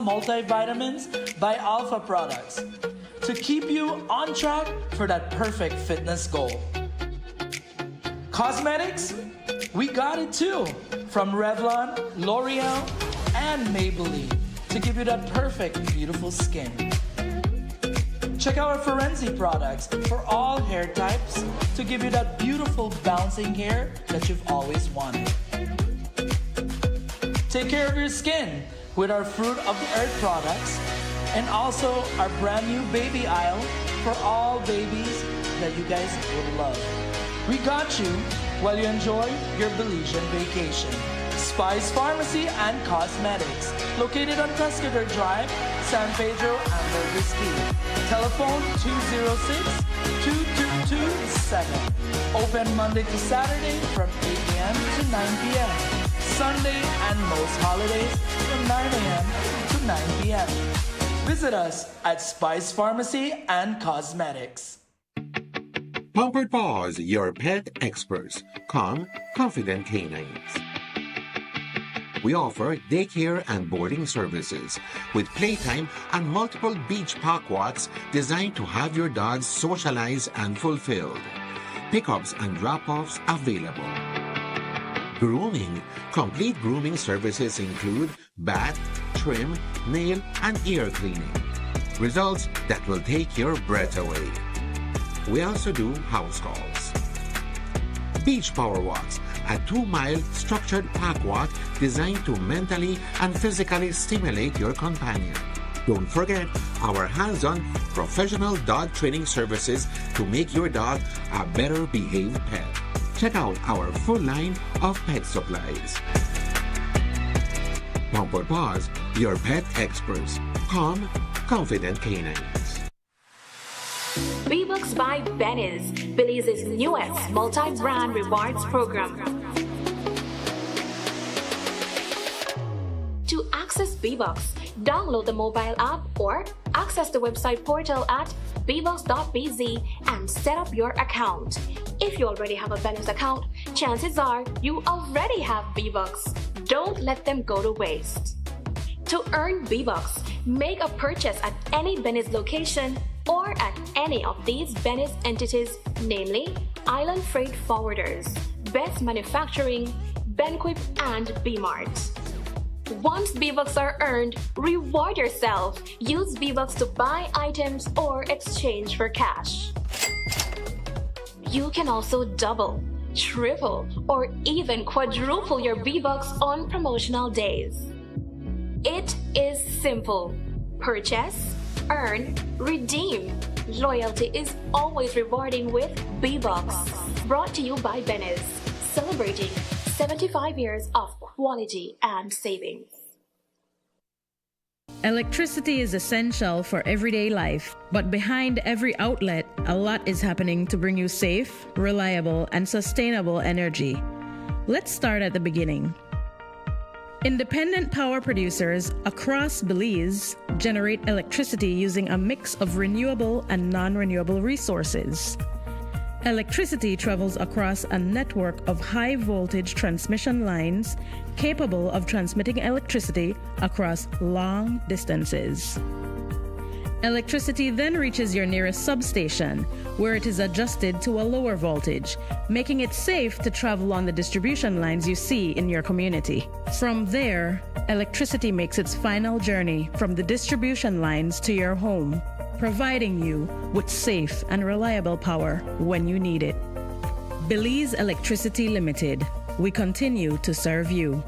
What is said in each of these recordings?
multivitamins by Alpha Products to keep you on track for that perfect fitness goal. Cosmetics, we got it too, from Revlon, L'Oreal, and Maybelline to give you that perfect, beautiful skin. Check out our Forensi products for all hair types to give you that beautiful bouncing hair that you've always wanted. Take care of your skin with our Fruit of the Earth products and also our brand new baby aisle for all babies that you guys would love. We got you while you enjoy your Belizean vacation. Spice Pharmacy and Cosmetics, located on Pescador Drive, San Pedro, and Burgess. Telephone 206-2227. Open Monday to Saturday from 8 a.m. to 9 p.m. Sunday and most holidays from 9 a.m. to 9 p.m. Visit us at Spice Pharmacy and Cosmetics. Pampered Paws, your pet experts. Calm, confident canines. We offer daycare and boarding services with playtime and multiple beach park walks designed to have your dogs socialize and fulfilled. Pickups and drop-offs available. Grooming. Complete grooming services include bath, trim, nail, and ear cleaning. Results that will take your breath away. We also do house calls. Beach Power Walks, a 2-mile structured park walk designed to mentally and physically stimulate your companion. Don't forget our hands-on professional dog training services to make your dog a better behaved pet. Check out our full line of pet supplies. Pampered Paws, your pet experts. Calm, confident canines. V-Bucks by Benny's, Belize's newest multi-brand rewards program. To access V-Bucks, download the mobile app or access the website portal at bbucks.bz and set up your account. If you already have a Benny's account, chances are you already have V-Bucks. Don't let them go to waste. To earn V-Bucks, make a purchase at any Benny's location or at any of these Benny's entities, namely Island Freight Forwarders, Best Manufacturing, Benquip, and B-Mart. Once V-Bucks are earned, reward yourself. Use V-Bucks to buy items or exchange for cash. You can also double, triple, or even quadruple your V-Bucks on promotional days. It is simple. Purchase, earn, redeem. Loyalty is always rewarding with V-Bucks. Brought to you by Benny's, celebrating 75 years of quality and savings. Electricity is essential for everyday life, but behind every outlet, a lot is happening to bring you safe, reliable, and sustainable energy. Let's start at the beginning. Independent power producers across Belize generate electricity using a mix of renewable and non-renewable resources. Electricity travels across a network of high-voltage transmission lines capable of transmitting electricity across long distances. Electricity then reaches your nearest substation, where it is adjusted to a lower voltage, making it safe to travel on the distribution lines you see in your community. From there, electricity makes its final journey from the distribution lines to your home, providing you with safe and reliable power when you need it. Belize Electricity Limited. We continue to serve you.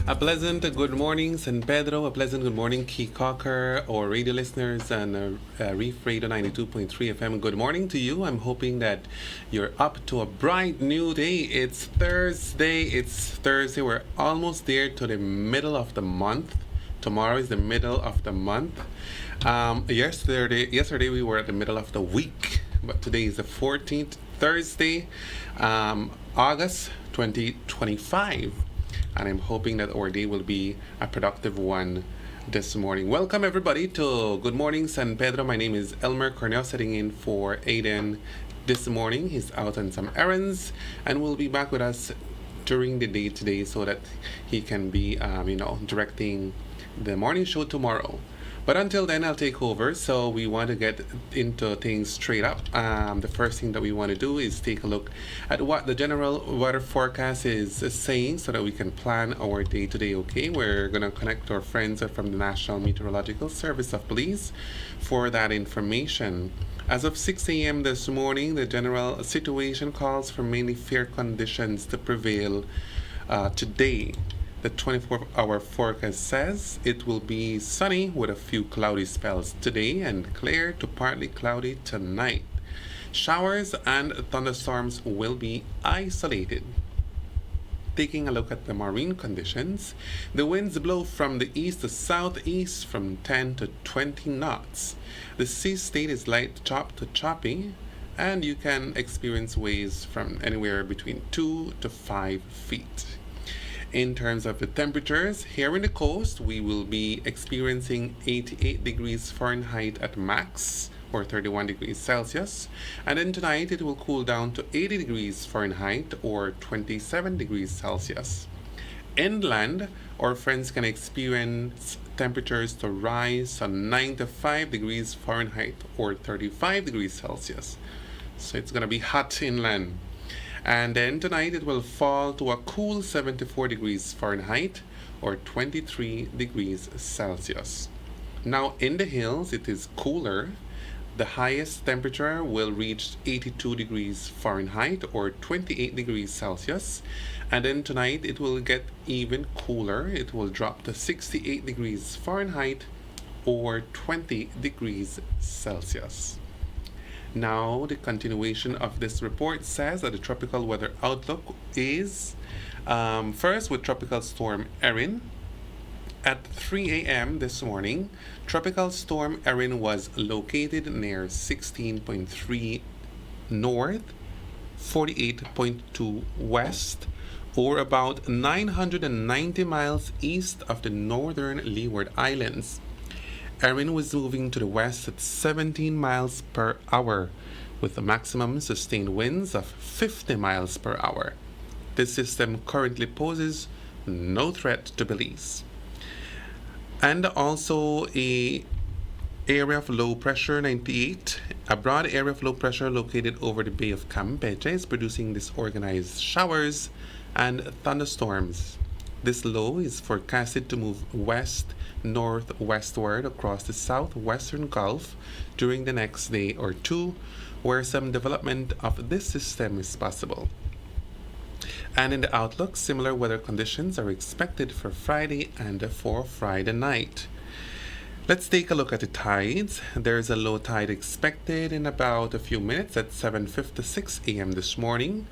A pleasant good morning, San Pedro. A pleasant good morning, Key Cocker, or radio listeners and Reef Radio 92.3 FM. Good morning to you. I'm hoping that you're up to a bright new day. It's Thursday. We're almost there to the middle of the month. Tomorrow is the middle of the month. Yesterday we were at the middle of the week, but today is the 14th, Thursday, August 2025. And I'm hoping that our day will be a productive one this morning. Welcome everybody to Good Morning San Pedro. My name is Elmer Cornell, sitting in for Aiden this morning. He's out on some errands and will be back with us during the day today so that he can be, directing the morning show tomorrow. But until then, I'll take over. So we want to get into things straight up. The first thing that we want to do is take a look at what the general weather forecast is saying so that we can plan our day today, okay? We're going to connect our friends from the National Meteorological Service of Police for that information. As of 6 a.m. this morning, the general situation calls for mainly fair conditions to prevail today. The 24-hour forecast says it will be sunny with a few cloudy spells today and clear to partly cloudy tonight. Showers and thunderstorms will be isolated. Taking a look at the marine conditions, the winds blow from the east to southeast from 10 to 20 knots. The sea state is light chop to choppy, and you can experience waves from anywhere between 2 to 5 feet. In terms of the temperatures, here in the coast, we will be experiencing 88 degrees Fahrenheit at max, or 31 degrees Celsius. And then tonight, it will cool down to 80 degrees Fahrenheit, or 27 degrees Celsius. Inland, our friends can experience temperatures to rise to 95 degrees Fahrenheit, or 35 degrees Celsius. So it's going to be hot inland. And then tonight it will fall to a cool 74 degrees Fahrenheit or 23 degrees Celsius. Now in the hills it is cooler. The highest temperature will reach 82 degrees Fahrenheit or 28 degrees Celsius. And then tonight it will get even cooler. It will drop to 68 degrees Fahrenheit or 20 degrees Celsius. Now, the continuation of this report says that the tropical weather outlook is first with Tropical Storm Erin. At 3 a.m. this morning, Tropical Storm Erin was located near 16.3 north, 48.2 west, or about 990 miles east of the northern Leeward Islands. Erin was moving to the west at 17 miles per hour with a maximum sustained winds of 50 miles per hour. This system currently poses no threat to Belize. And also a area of low pressure 98, a broad area of low pressure located over the Bay of Campeche is producing disorganized showers and thunderstorms. This low is forecasted to move west-northwestward across the southwestern Gulf during the next day or two, where some development of this system is possible. And in the outlook, similar weather conditions are expected for Friday and for Friday night. Let's take a look at the tides. There's a low tide expected in about a few minutes at 7:56 a.m. this morning.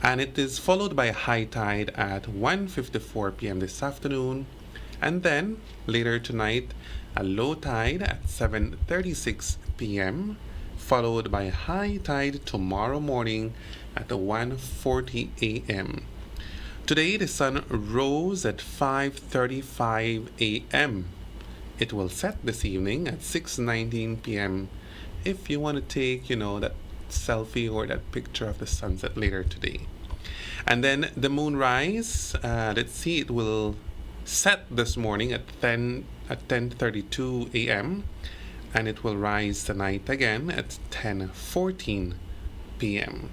And it is followed by a high tide at 1:54 p.m. this afternoon, and then later tonight a low tide at 7:36 p.m. followed by a high tide tomorrow morning at 1:40 a.m. Today the sun rose at 5:35 a.m. It will set this evening at 6:19 p.m. if you want to take, that selfie or that picture of the sunset later today. And then the moonrise, let's see, it will set this morning at 10:32 a.m. and it will rise tonight again at 10:14 p.m.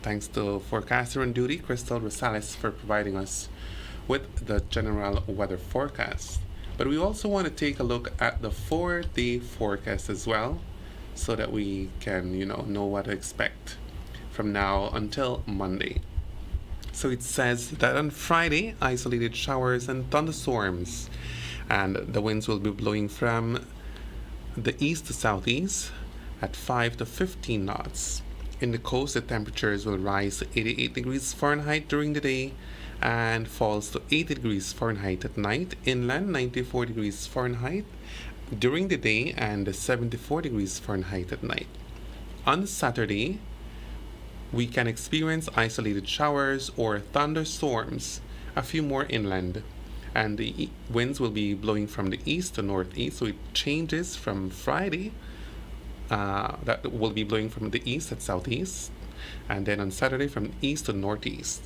Thanks to forecaster on duty Crystal Rosales for providing us with the general weather forecast. But we also want to take a look at the 4-day forecast as well, so that we can, know what to expect from now until Monday. So it says that on Friday, isolated showers and thunderstorms, and the winds will be blowing from the east to southeast at 5 to 15 knots. In the coast, the temperatures will rise to 88 degrees Fahrenheit during the day and falls to 80 degrees Fahrenheit at night. Inland, 94 degrees Fahrenheit during the day and 74 degrees Fahrenheit at night. On Saturday, we can experience isolated showers or thunderstorms, a few more inland, and the winds will be blowing from the east to northeast, so it changes from Friday. That will be blowing from the east at southeast, and then on Saturday from east to northeast.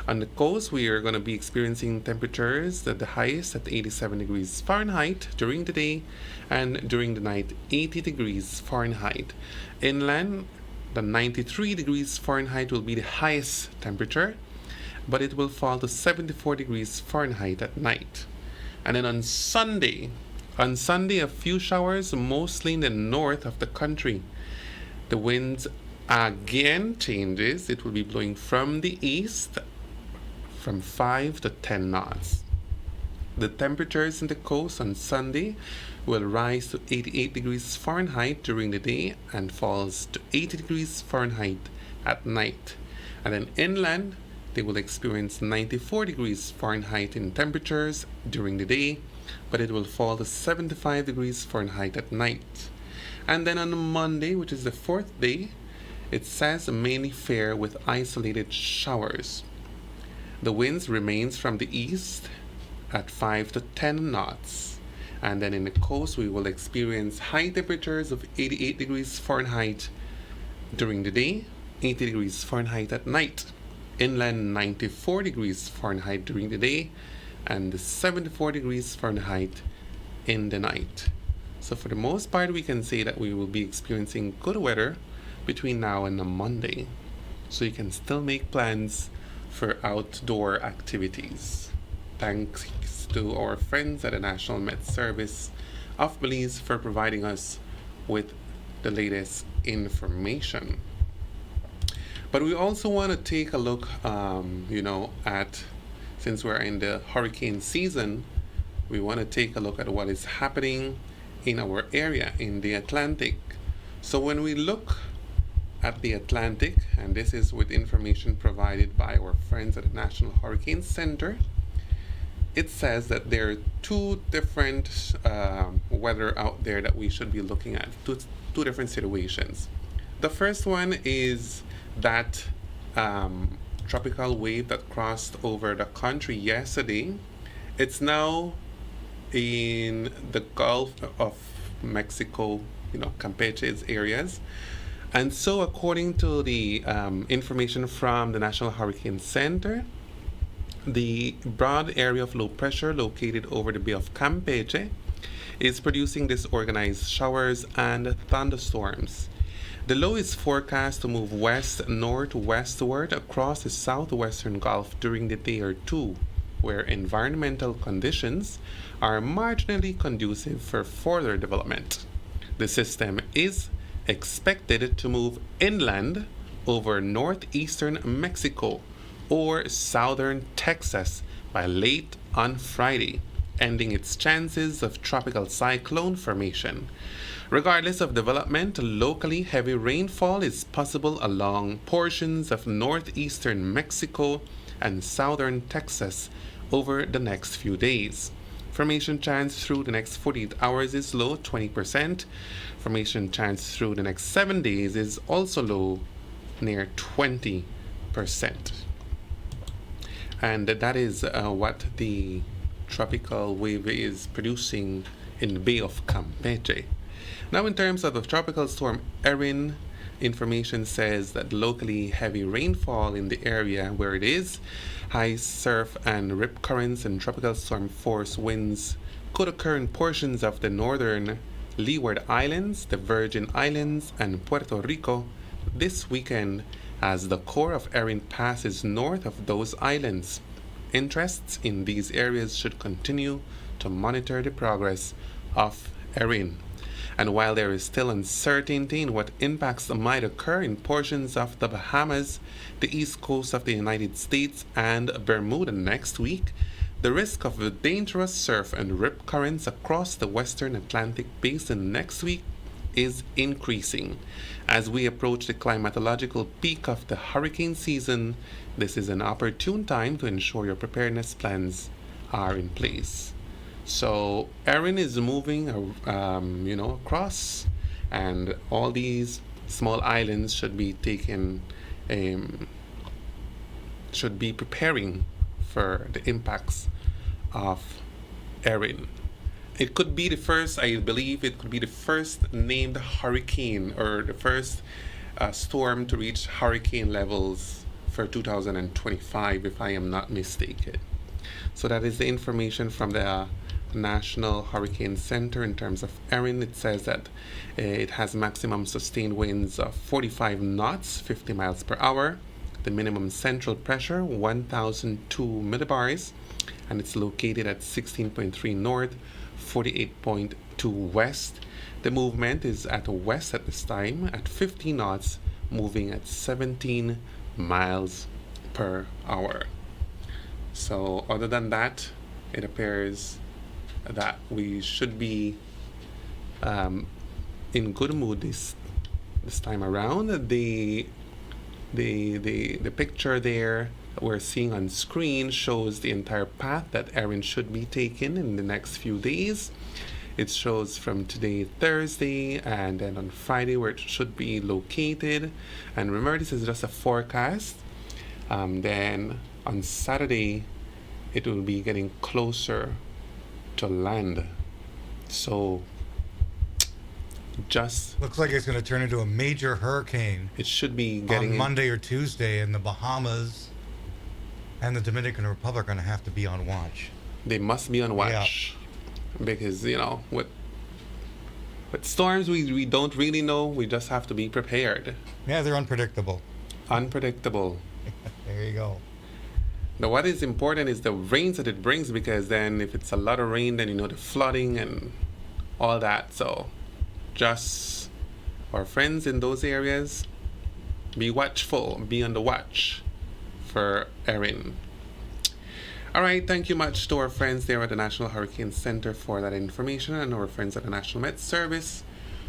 On the coast, we are going to be experiencing temperatures that the highest at 87 degrees Fahrenheit during the day, and during the night 80 degrees Fahrenheit. Inland, the 93 degrees Fahrenheit will be the highest temperature, but it will fall to 74 degrees Fahrenheit at night. And then on Sunday, a few showers, mostly in the north of the country. The winds again changes. It will be blowing from the east from 5 to 10 knots. The temperatures in the coast on Sunday will rise to 88 degrees Fahrenheit during the day and falls to 80 degrees Fahrenheit at night. And then inland, they will experience 94 degrees Fahrenheit in temperatures during the day, but it will fall to 75 degrees Fahrenheit at night. And then on Monday, which is the fourth day, it says mainly fair with isolated showers. The winds remains from the east at 5 to 10 knots. And then in the coast, we will experience high temperatures of 88 degrees Fahrenheit during the day, 80 degrees Fahrenheit at night. Inland, 94 degrees Fahrenheit during the day, and 74 degrees Fahrenheit in the night. So for the most part, we can say that we will be experiencing good weather between now and Monday. So you can still make plans for outdoor activities. Thanks to our friends at the National Met Service of Belize for providing us with the latest information. But we also want to take a look, at, since we're in the hurricane season, we want to take a look at what is happening in our area in the Atlantic. So when we look at the Atlantic, and this is with information provided by our friends at the National Hurricane Center, it says that there are two different weather out there that we should be looking at, two different situations. The first one is that tropical wave that crossed over the country yesterday. It's now in the Gulf of Mexico, Campeche's areas. And so according to the information from the National Hurricane Center, the broad area of low pressure located over the Bay of Campeche is producing disorganized showers and thunderstorms. The low is forecast to move west-northwestward across the southwestern Gulf during the day or two, where environmental conditions are marginally conducive for further development. The system is expected to move inland over northeastern Mexico or southern Texas by late on Friday, ending its chances of tropical cyclone formation. Regardless of development, locally heavy rainfall is possible along portions of northeastern Mexico and southern Texas over the next few days. Formation chance through the next 48 hours is low, 20%. Formation chance through the next 7 days is also low, near 20%. And that is what the tropical wave is producing in the Bay of Campeche. Now, in terms of the tropical storm Erin, information says that locally heavy rainfall in the area where it is, high surf and rip currents and tropical storm force winds could occur in portions of the northern Leeward Islands, the Virgin Islands, and Puerto Rico this weekend as the core of Erin passes north of those islands. Interests in these areas should continue to monitor the progress of Erin. And while there is still uncertainty in what impacts might occur in portions of the Bahamas, the east coast of the United States, and Bermuda next week, the risk of dangerous surf and rip currents across the western Atlantic basin next week is increasing. As we approach the climatological peak of the hurricane season, this is an opportune time to ensure your preparedness plans are in place. So Erin is moving, across, and all these small islands should be preparing for the impacts of Erin. It could be the first, I believe, it could be the first named hurricane or the first storm to reach hurricane levels for 2025, if I am not mistaken. So that is the information from the National Hurricane Center in terms of Erin. It says that it has maximum sustained winds of 45 knots, 50 miles per hour. The minimum central pressure, 1,002 millibars, and it's located at 16.3 north, 48.2 west. The movement is at west at this time at 50 knots, moving at 17 miles per hour. So other than that, it appears that we should be in good mood this time around. The picture there that we're seeing on screen shows the entire path that Erin should be taking in the next few days. It shows from today, Thursday, and then on Friday where it should be located. And remember, this is just a forecast. Then on Saturday, it will be getting closer to land. So just looks like it's going to turn into a major hurricane. It should be getting on Monday or Tuesday, and the Bahamas and the Dominican Republic are going to have to be on watch. They must be on watch, because with storms we don't really know. We just have to be prepared. Yeah, they're unpredictable. There you go. Now, what is important is the rains that it brings, because then if it's a lot of rain, then the flooding and all that. So just our friends in those areas, be watchful, be on the watch for Erin. All right, thank you much to our friends there at the National Hurricane Center for that information, and our friends at the National Met Service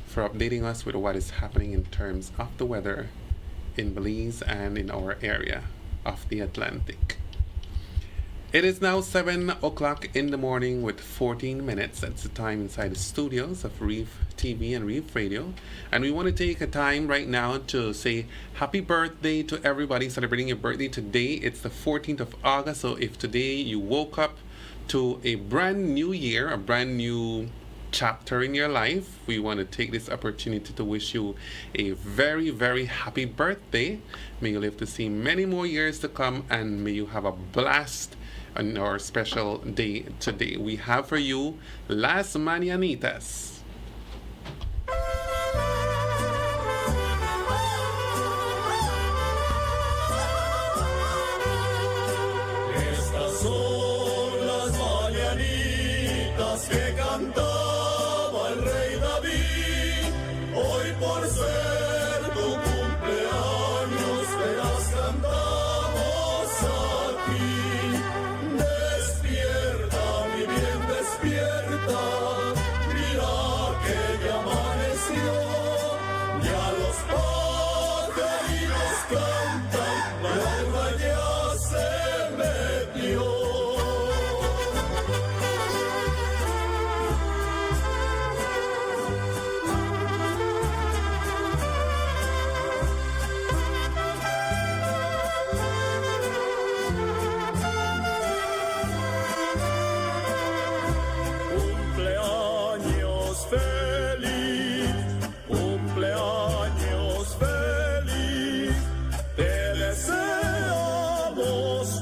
for updating us with what is happening in terms of the weather in Belize and in our area of the Atlantic. It is now 7 o'clock in the morning with 14 minutes. That's the time inside the studios of Reef TV and Reef Radio. And we want to take a time right now to say happy birthday to everybody celebrating your birthday today. It's the 14th of August. So if today you woke up to a brand new year, a brand new chapter in your life, we want to take this opportunity to wish you a very, very happy birthday. May you live to see many more years to come, and may you have a blast on our special day today. We have for you Las Mañanitas. Estas son las mañanitas que cantaba el rey David. Hoy por ser tu cumpleaños te las cantamos a ti. Despierta, mi bien, despierta. Mira que ya amaneció. Ya los pajaritos cantan, la luna ya se metió. Cumpleaños feliz, cumpleaños feliz, te deseamos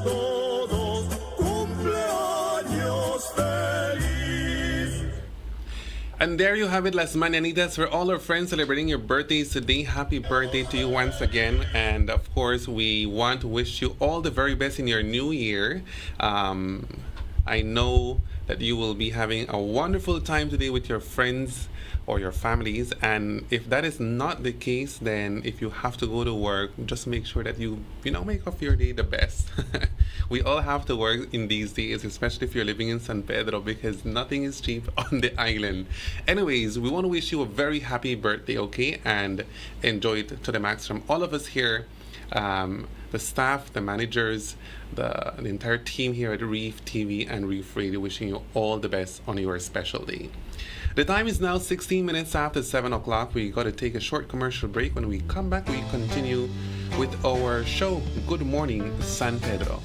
todos cumpleaños feliz. And there you have it, Las Mañanitas, for all our friends celebrating your birthdays today. Happy birthday to you once again. And of course, we want to wish you all the very best in your new year. I know that you will be having a wonderful time today with your friends or your families. And if that is not the case, then if you have to go to work, just make sure that you know, make of your day the best. We all have to work in these days, especially if you're living in San Pedro, because nothing is cheap on the island. Anyways, we want to wish you a very happy birthday, okay? And enjoy it to the max from all of us here. The staff, the managers, the entire team here at Reef TV and Reef Radio, wishing you all the best on your special day. The time is now 16 minutes after 7 o'clock. We got to take a short commercial break. When we come back, we continue with our show, Good Morning San Pedro.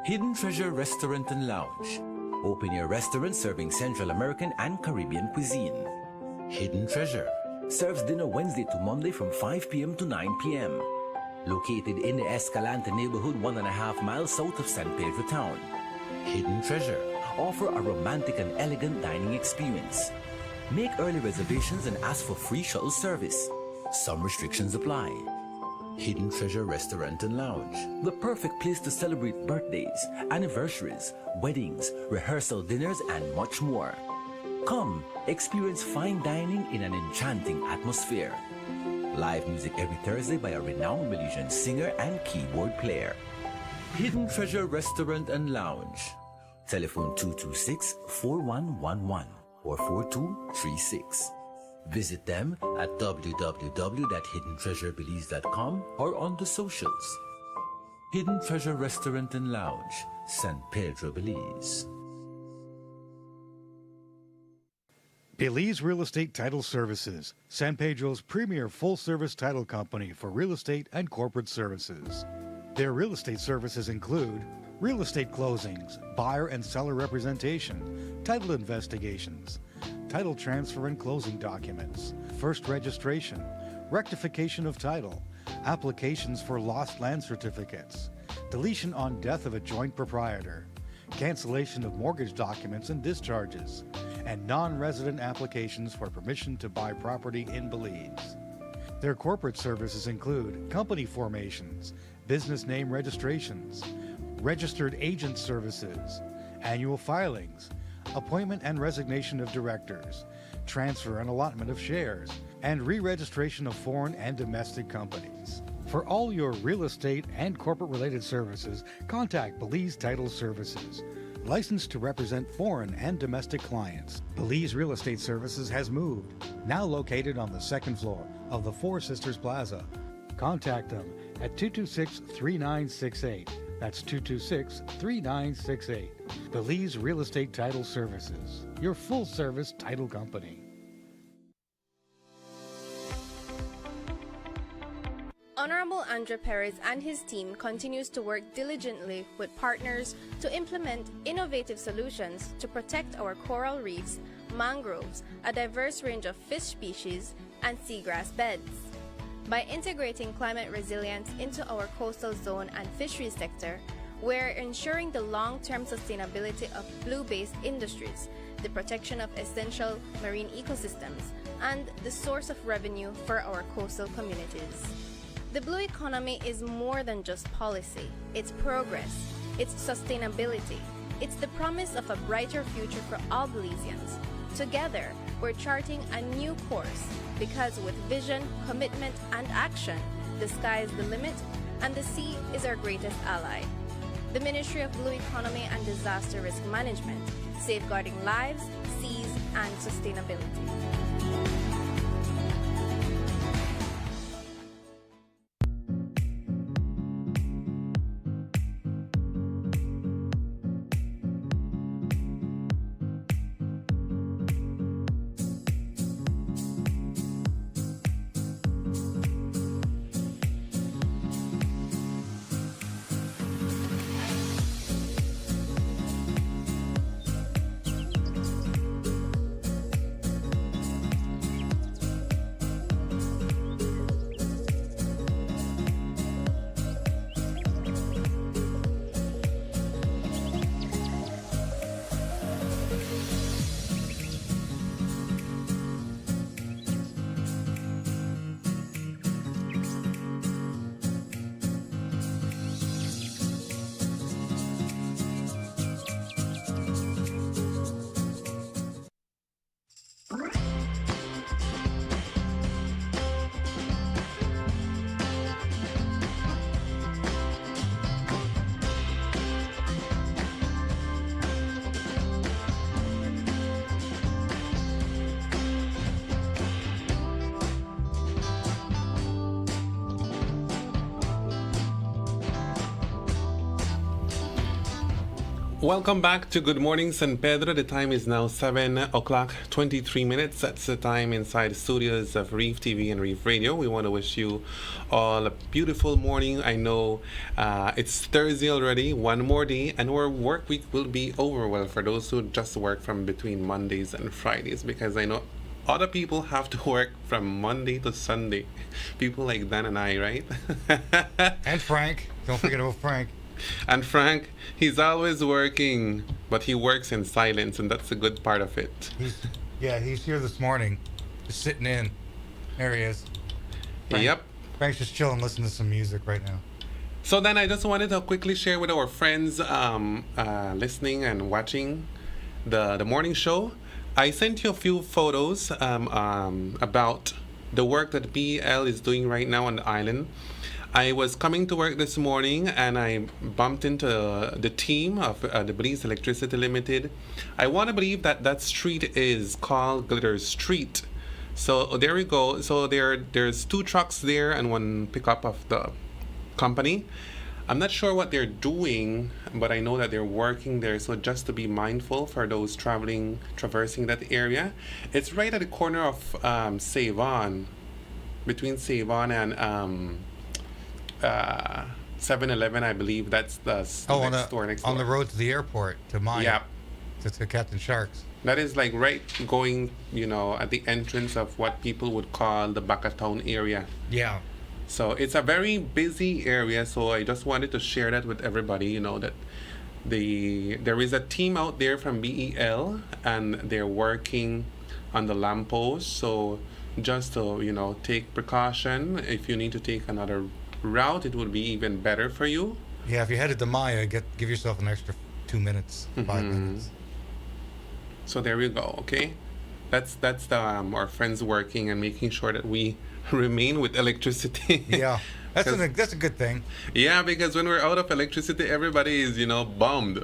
Hidden Treasure Restaurant and Lounge. Open air restaurant serving Central American and Caribbean cuisine. Hidden Treasure serves dinner Wednesday to Monday from 5 p.m. to 9 p.m. Located in the Escalante neighborhood 1.5 miles south of San Pedro town. Hidden Treasure offer a romantic and elegant dining experience. Make early reservations and ask for free shuttle service. Some restrictions apply. Hidden Treasure Restaurant and Lounge, the perfect place to celebrate birthdays, anniversaries, weddings, rehearsal dinners, and much more. Come, experience fine dining in an enchanting atmosphere. Live music every Thursday by a renowned Belizean singer and keyboard player. Hidden Treasure Restaurant and Lounge. Telephone 226-4111 or 4236. Visit them at www.hiddentreasurebelize.com or on the socials. Hidden Treasure Restaurant and Lounge, San Pedro, Belize. Belize Real Estate Title Services, San Pedro's premier full-service title company for real estate and corporate services. Their real estate services include real estate closings, buyer and seller representation, title investigations, title transfer and closing documents, first registration, rectification of title, applications for lost land certificates, deletion on death of a joint proprietor, cancellation of mortgage documents and discharges, and non-resident applications for permission to buy property in Belize. Their corporate services include company formations, business name registrations, registered agent services, annual filings, appointment and resignation of directors, transfer and allotment of shares, and re-registration of foreign and domestic companies. For all your real estate and corporate-related services, contact Belize Title Services, licensed to represent foreign and domestic clients. Belize Real Estate Services has moved, now located on the second floor of the Four Sisters Plaza. Contact them at 226-3968. That's 226-3968. Belize Real Estate Title Services, your full-service title company. Honorable Andre Perez and his team continues to work diligently with partners to implement innovative solutions to protect our coral reefs, mangroves, a diverse range of fish species, and seagrass beds. By integrating climate resilience into our coastal zone and fisheries sector, We're ensuring the long-term sustainability of blue-based industries, the protection of essential marine ecosystems, and the source of revenue for our coastal communities. The blue economy is more than just policy. It's progress. It's sustainability. It's the promise of a brighter future for all Belizeans. Together, we're charting a new course because with vision, commitment, and action, the sky is the limit and the sea is our greatest ally. The Ministry of Blue Economy and Disaster Risk Management, safeguarding lives, seas, and sustainability. Welcome back to Good Morning San Pedro. The time is now 7 o'clock 23 minutes. That's the time inside the studios of Reef TV and Reef Radio. We want to wish you all a beautiful morning. I know it's Thursday already, one more day, and our work week will be over. Well, for those who just work from between Mondays and Fridays, because I know other people have to work from Monday to Sunday. People like Dan and I, right? And Frank. Don't forget about Frank. And Frank, he's always working, but he works in silence, and that's a good part of it. He's here this morning, just sitting in. There he is. Yep. Frank's just chilling, listening to some music right now. So then I just wanted to quickly share with our friends listening and watching the morning show. I sent you a few photos about the work that BEL is doing right now on the island. I was coming to work this morning and I bumped into the team of the Belize Electricity Limited. I want to believe that street is called Glitter Street. So there we go. So there's two trucks there and one pickup of the company. I'm not sure what they're doing, but I know that they're working there. So just to be mindful for those traversing that area. It's right at the corner of Savon, between Savon and 7-Eleven, I believe. That's the next door. On the road to the airport, to Maya. Yep. To Captain Sharks. That is like right going, at the entrance of what people would call the Bacatown area. Yeah. So it's a very busy area, so I just wanted to share that with everybody, that there is a team out there from BEL and they're working on the lamppost. So just to, take precaution. If you need to take another route, it would be even better for you. Yeah, if you're headed to Maya, give yourself an extra 2 minutes, 5 minutes. So there you go. Okay, that's the our friends working and making sure that we remain with electricity. Yeah, that's a good thing. Yeah, because when we're out of electricity, everybody is bummed.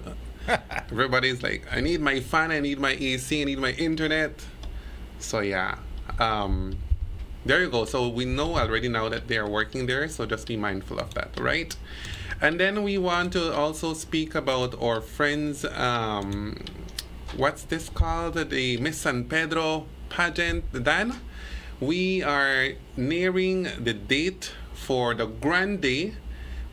Everybody's like, I need my fan, I need my AC, I need my internet. So yeah. There you go. So we know already now that they are working there, so just be mindful of that, right? And then we want to also speak about our friends, what's this called? The Miss San Pedro pageant. Dan, we are nearing the date for the grand day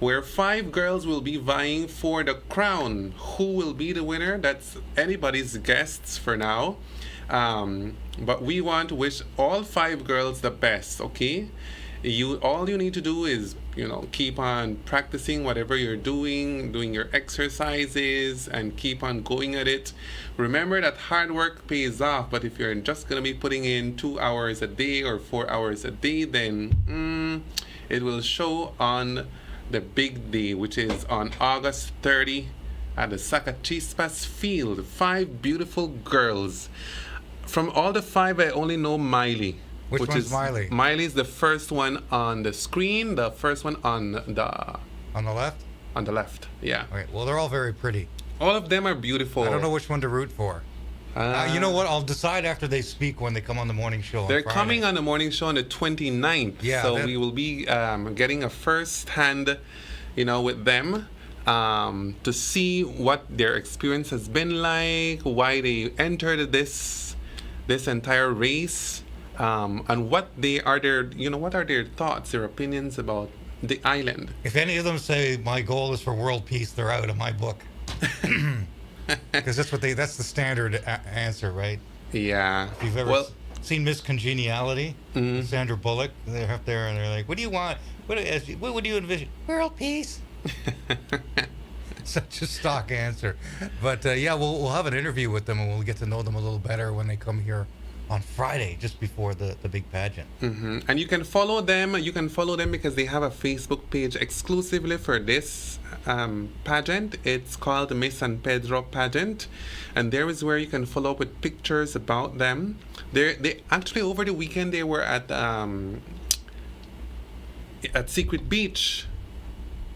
where 5 girls will be vying for the crown. Who will be the winner? That's anybody's guess for now. But we want to wish all 5 girls the best, okay? All you need to do is, keep on practicing whatever you're doing your exercises, and keep on going at it. Remember that hard work pays off, but if you're just going to be putting in 2 hours a day or 4 hours a day, then it will show on the big day, which is on August 30 at the Zacatechispas field. 5 beautiful girls. From all the 5, I only know Miley. Which one's Miley? Miley is the first one on the screen, the first one on the... On the left? On the left, yeah. Okay, well, they're all very pretty. All of them are beautiful. I don't know which one to root for. You know what? I'll decide after they speak when they come on the morning show. They're coming on the morning show on the 29th. Yeah, so we will be getting a first hand, with them to see what their experience has been like, why they entered this entire race, and what are their thoughts, their opinions about the island. If any of them say my goal is for world peace, they're out of my book. Because that's the standard answer, right? Yeah. If you've ever seen Miss Congeniality, Sandra Bullock, they're up there and they're like, what do you want? What would you envision? World peace. Such a stock answer. But we'll have an interview with them and we'll get to know them a little better when they come here on Friday, just before the big pageant. And you can follow them. You can follow them because they have a Facebook page exclusively for this pageant. It's called Miss San Pedro Pageant, and there is where you can follow up with pictures about them. They actually, over the weekend, they were at Secret Beach.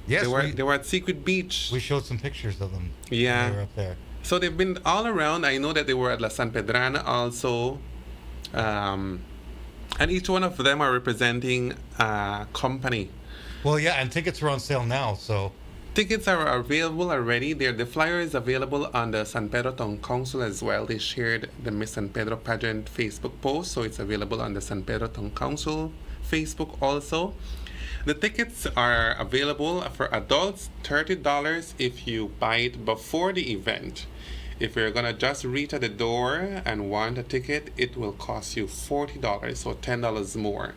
Yes, they were at Secret Beach. We showed some pictures of them. Yeah, they were up there. So they've been all around. I know that they were at La San Pedrana also. And each one of them are representing a company. Well, yeah, and tickets are on sale now, so... Tickets are available already. The flyer is available on the San Pedro Town Council as well. They shared the Miss San Pedro Pageant Facebook post, so it's available on the San Pedro Town Council Facebook also. The tickets are available for adults, $30 if you buy it before the event. If you're gonna just reach at the door and want a ticket, it will cost you $40, so $10 more.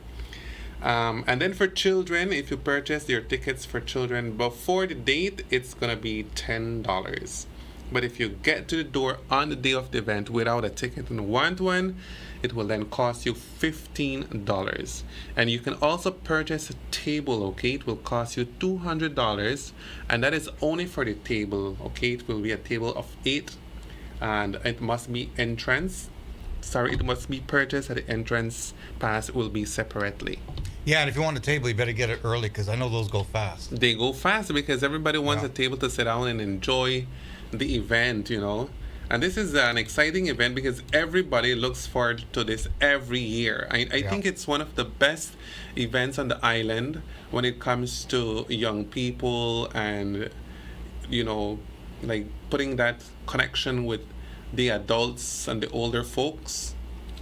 And then for children, if you purchase your tickets for children before the date, it's gonna be $10. But if you get to the door on the day of the event without a ticket and want one, it will then cost you $15. And you can also purchase a table, okay? It will cost you $200, and that is only for the table, okay? It will be a table of 8, and it must be it must be purchased at the entrance pass. It will be separately. Yeah, and if you want a table, you better get it early because I know those go fast. They go fast because everybody wants a table to sit down and enjoy the event, And this is an exciting event because everybody looks forward to this every year. I think it's one of the best events on the island when it comes to young people and, like putting that connection with the adults and the older folks,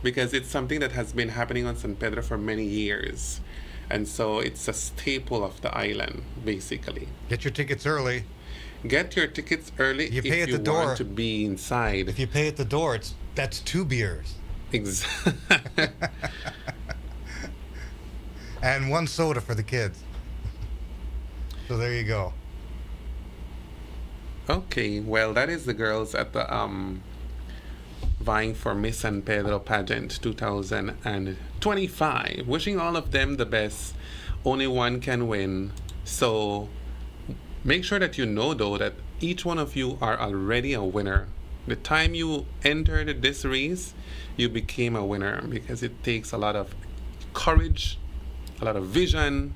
because it's something that has been happening on San Pedro for many years. And so it's a staple of the island, basically. Get your tickets early. Get your tickets early you pay if at you the door. want to be inside. If you pay at the door, that's 2 beers. Exactly. And 1 soda for the kids. So there you go. Okay, well, that is the girls at the vying for Miss San Pedro Pageant 2025. Wishing all of them the best. Only one can win. So make sure that you know, though, that each one of you are already a winner. The time you entered this race, you became a winner, because it takes a lot of courage, a lot of vision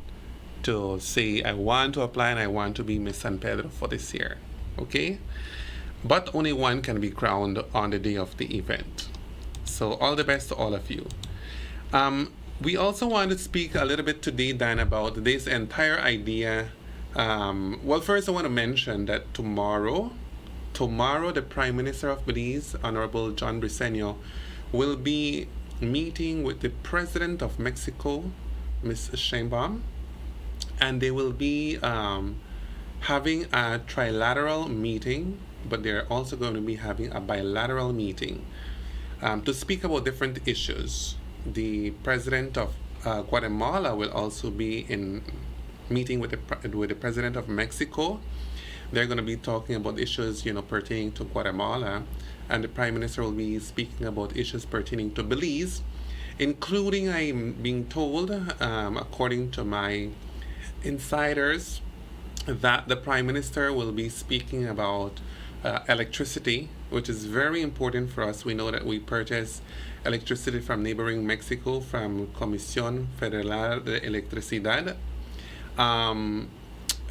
to say, I want to apply and I want to be Miss San Pedro for this year. Okay? But only one can be crowned on the day of the event. So all the best to all of you. We also want to speak a little bit today, Dan, about this entire idea. Well, first I want to mention that tomorrow, the Prime Minister of Belize, Honorable John Briceño, will be meeting with the President of Mexico, Ms. Sheinbaum, and they will be having a trilateral meeting, but they're also going to be having a bilateral meeting to speak about different issues. The President of Guatemala will also be in meeting with the president of Mexico. They're going to be talking about issues, pertaining to Guatemala, and the prime minister will be speaking about issues pertaining to Belize, including, I'm being told, according to my insiders, that the prime minister will be speaking about electricity, which is very important for us. We know that we purchase electricity from neighboring Mexico, from Comisión Federal de Electricidad.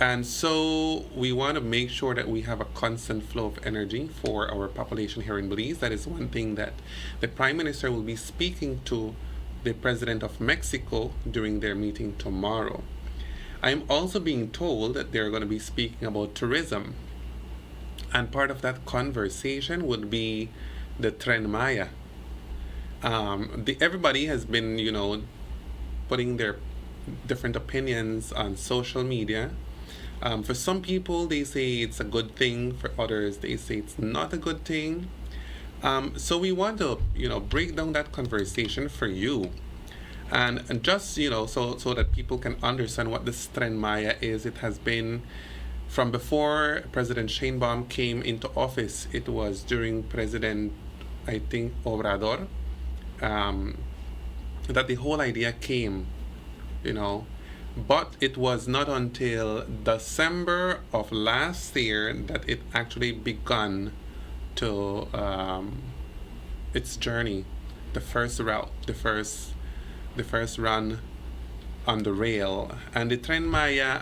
And so we want to make sure that we have a constant flow of energy for our population here in Belize. That is one thing that the Prime Minister will be speaking to the President of Mexico during their meeting tomorrow. I'm also being told that they're going to be speaking about tourism. And part of that conversation would be the Tren Maya. Everybody has been, putting their different opinions on social media. For some people, they say it's a good thing. For others, they say it's not a good thing. So we want to, break down that conversation for you. And just, so that people can understand what this Tren Maya is. It has been from before President Sheinbaum came into office. It was during President, I think, Obrador, that the whole idea came, But it was not until December of last year that it actually begun to its journey, the first route, the first run on the rail. And the Tren Maya,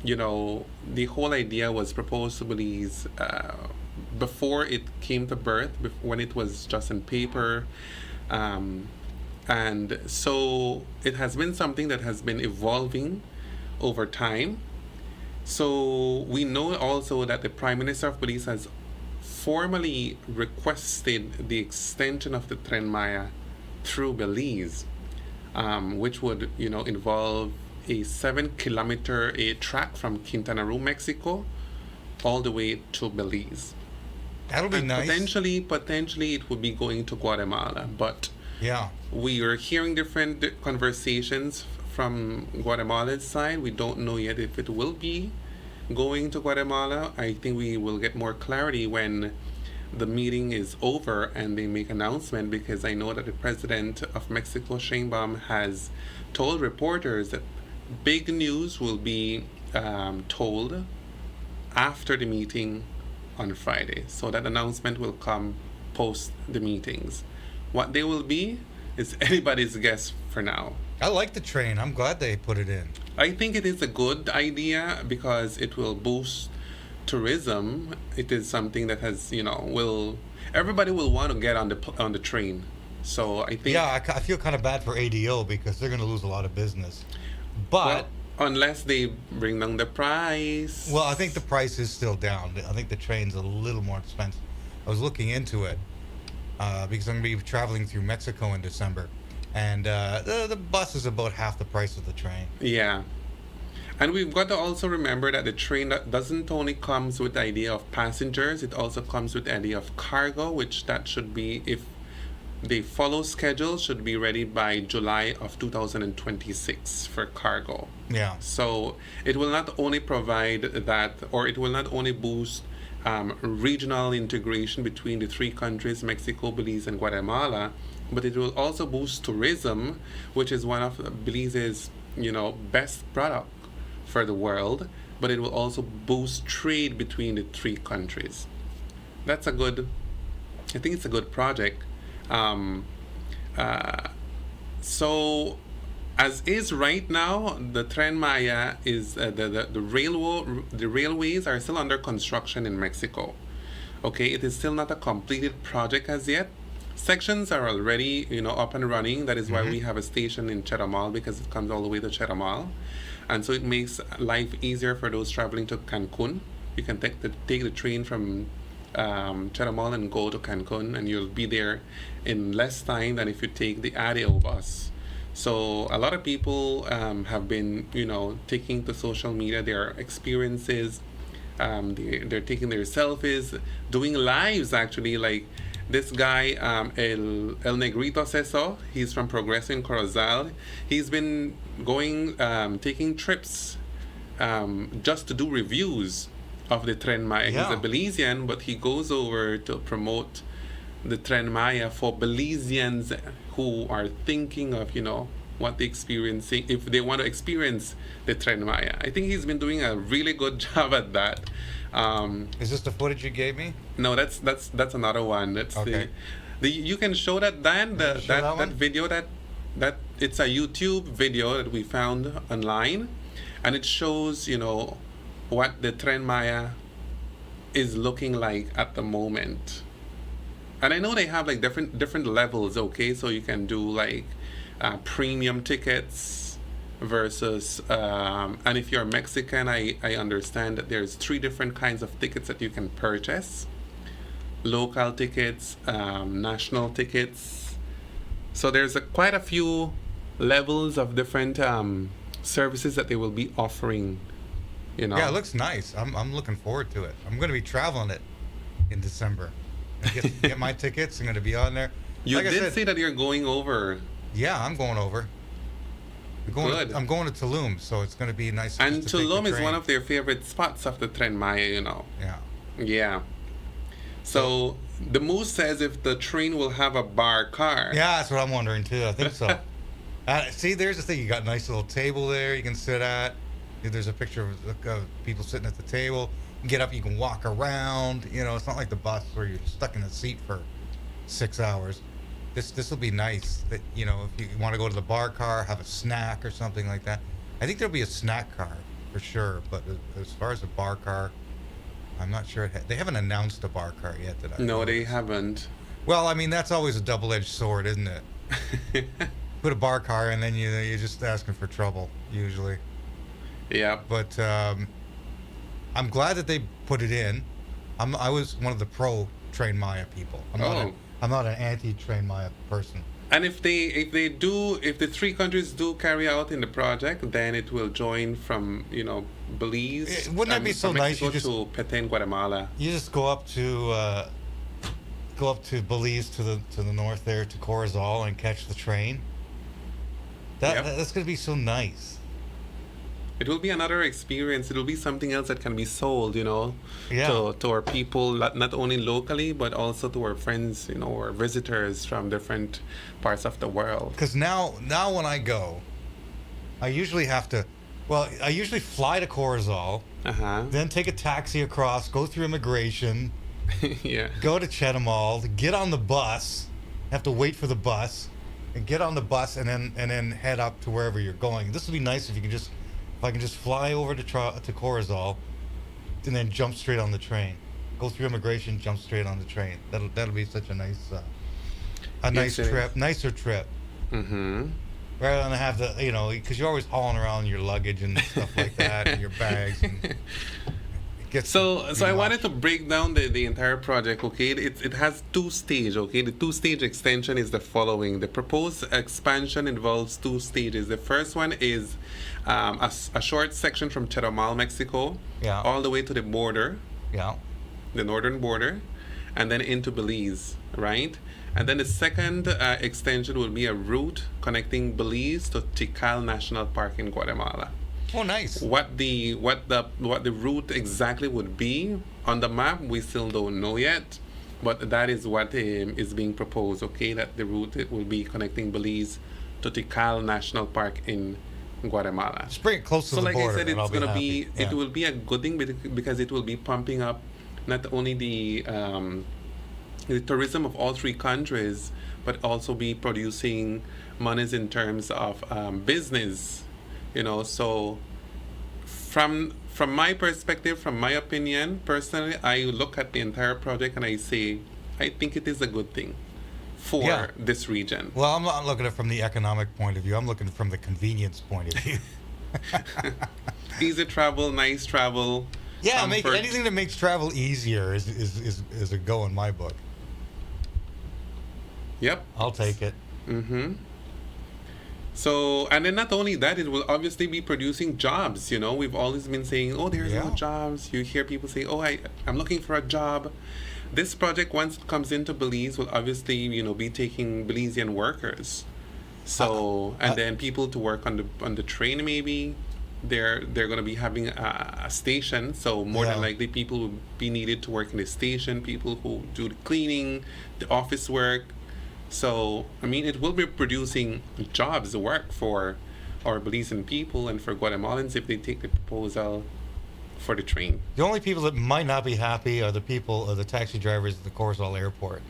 the whole idea was proposed to Belize before it came to birth, when it was just in paper. And so it has been something that has been evolving over time. So we know also that the Prime Minister of Belize has formally requested the extension of the Tren Maya through Belize, which would, involve a 7-kilometer track from Quintana Roo, Mexico, all the way to Belize. That'll be nice. Potentially it would be going to Guatemala, but yeah, we are hearing different conversations from Guatemala's side. We don't know yet if it will be going to Guatemala. I think we will get more clarity when the meeting is over and they make announcement, because I know that the president of Mexico, Sheinbaum, has told reporters that big news will be told after the meeting on Friday. So that announcement will come post the meetings. What they will be is anybody's guess for now. I like the train. I'm glad they put it in. I think it is a good idea because it will boost tourism. It is something that has, everybody will want to get on the train. So I think... Yeah, I feel kind of bad for ADO because they're going to lose a lot of business. But... Well, unless they bring down the price. Well, I think the price is still down. I think the train's a little more expensive. I was looking into it because I'm going to be traveling through Mexico in December. And the bus is about half the price of the train. Yeah. And we've got to also remember that the train doesn't only comes with the idea of passengers, it also comes with the idea of cargo, which that should be, if they follow schedule, should be ready by July of 2026 for cargo. Yeah. So it will not only provide that, or it will not only boost regional integration between the three countries, Mexico, Belize, and Guatemala, but it will also boost tourism, which is one of Belize's, best product for the world, but it will also boost trade between the three countries. I think it's a good project. So as is right now, the Tren Maya is the railways are still under construction in Mexico. Okay, it is still not a completed project as yet. Sections are already, up and running. That is why we have a station in Chetumal, because it comes all the way to Chetumal. And so it makes life easier for those traveling to Cancun. You can take the train from Chetumal and go to Cancun, and you'll be there in less time than if you take the ADO bus. So a lot of people have been, taking to social media their experiences. They're taking their selfies, doing lives actually, like This guy, El Negrito Ceso, he's from Progreso in Corozal. He's been going, taking trips just to do reviews of the Tren Maya. Yeah. He's a Belizean, but he goes over to promote the Tren Maya for Belizeans who are thinking of, what they experiencing, if they want to experience the Tren Maya. I think he's been doing a really good job at that. Is this the footage you gave me? No, that's another one. That's Okay. the you can show that, Dan, Show that that one? video that it's a YouTube video that we found online, and it shows what the Tren Maya is looking like at the moment. And I know they have like different levels, okay? So you can do like premium tickets versus and if you're Mexican, I understand that there's 3 different kinds of tickets that you can purchase: local tickets, national tickets. So there's quite a few levels of different services that they will be offering. Yeah, it looks nice. I'm looking forward to it. I'm going to be traveling it in December. Get my tickets. I'm going to be on there. You Like I did said, say that you're going over. Yeah, I'm going over. Good. I'm going to Tulum, so it's going to be nice. And just to take the Tulum is train. one of their favorite spots of the Tren Maya, Yeah. Yeah. So the moose says if the train will have a bar car. Yeah, that's what I'm wondering too. I think so. See, there's the thing. You got a nice little table there you can sit at. There's a picture of people sitting at the table. You can get up, you can walk around. It's not like the bus where you're stuck in a seat for 6 hours. This will be nice. That if you want to go to the bar car, have a snack or something like that. I think there'll be a snack car for sure. But as far as a bar car, I'm not sure. They haven't announced a bar car yet. No, they haven't. Well, I mean, that's always a double-edged sword, isn't it? Put a bar car and then you're just asking for trouble usually. Yeah. But I'm glad that they put it in. I was one of the pro Train Maya people. I'm not an anti-Train Maya person. And if the 3 countries do carry out in the project, then it will join from Belize. Wouldn't that be so from nice? Mexico to Petén, Guatemala. You just go up to Belize to the north there to Corozal and catch the train. That's gonna be so nice. It will be another experience. It will be something else that can be sold, Yeah. to our people, not only locally, but also to our friends, or visitors from different parts of the world. Because now when I go, I usually fly to Corozal, then take a taxi across, go through immigration, Yeah. go to Chetumal, get on the bus, have to wait for the bus, and get on the bus and then head up to wherever you're going. This would be nice if I can just fly over to Corozal and then jump straight on the train. Go through immigration, jump straight on the train. That'll be such a nice trip, nicer trip. Mm-hmm. Rather than have because you're always hauling around your luggage and stuff like that, and your bags. And So I wanted to break down the entire project, okay? It has 2 stages, okay? The 2-stage extension is the following. The proposed expansion involves 2 stages. The first one is a short section from Chetumal, Mexico, all the way to the border, the northern border, and then into Belize, right? And then the second extension will be a route connecting Belize to Tikal National Park in Guatemala. Oh, nice. What the route exactly would be on the map, we still don't know yet, but that is what is being proposed. Okay, that the route it will be connecting Belize to Tikal National Park in Guatemala. Just bring it close to the border. So, like I said, it's gonna be it will be a good thing because it will be pumping up not only the tourism of all 3 countries, but also be producing monies in terms of business. So from my perspective, from my opinion, personally, I look at the entire project and I say, I think it is a good thing for this region. Well, I'm not looking at it from the economic point of view. I'm looking from the convenience point of view. Easy travel, nice travel. Yeah, comfort. anything that makes travel easier is a go in my book. Yep. I'll take it. Mm-hmm. So, and then not only that, it will obviously be producing jobs. You know, we've always been saying, oh, there's no Yeah. jobs. You hear people say, oh, I'm looking for a job. This project, once it comes into Belize, will obviously, be taking Belizean workers. So, and then people to work on the train maybe. They're going to be having a station, so more than Yeah. likely people will be needed to work in the station. People who do the cleaning, the office work. So, I mean, it will be producing jobs, work for our Belizean people and for Guatemalans if they take the proposal for the train. The only people that might not be happy are the taxi drivers at the Corsall Airport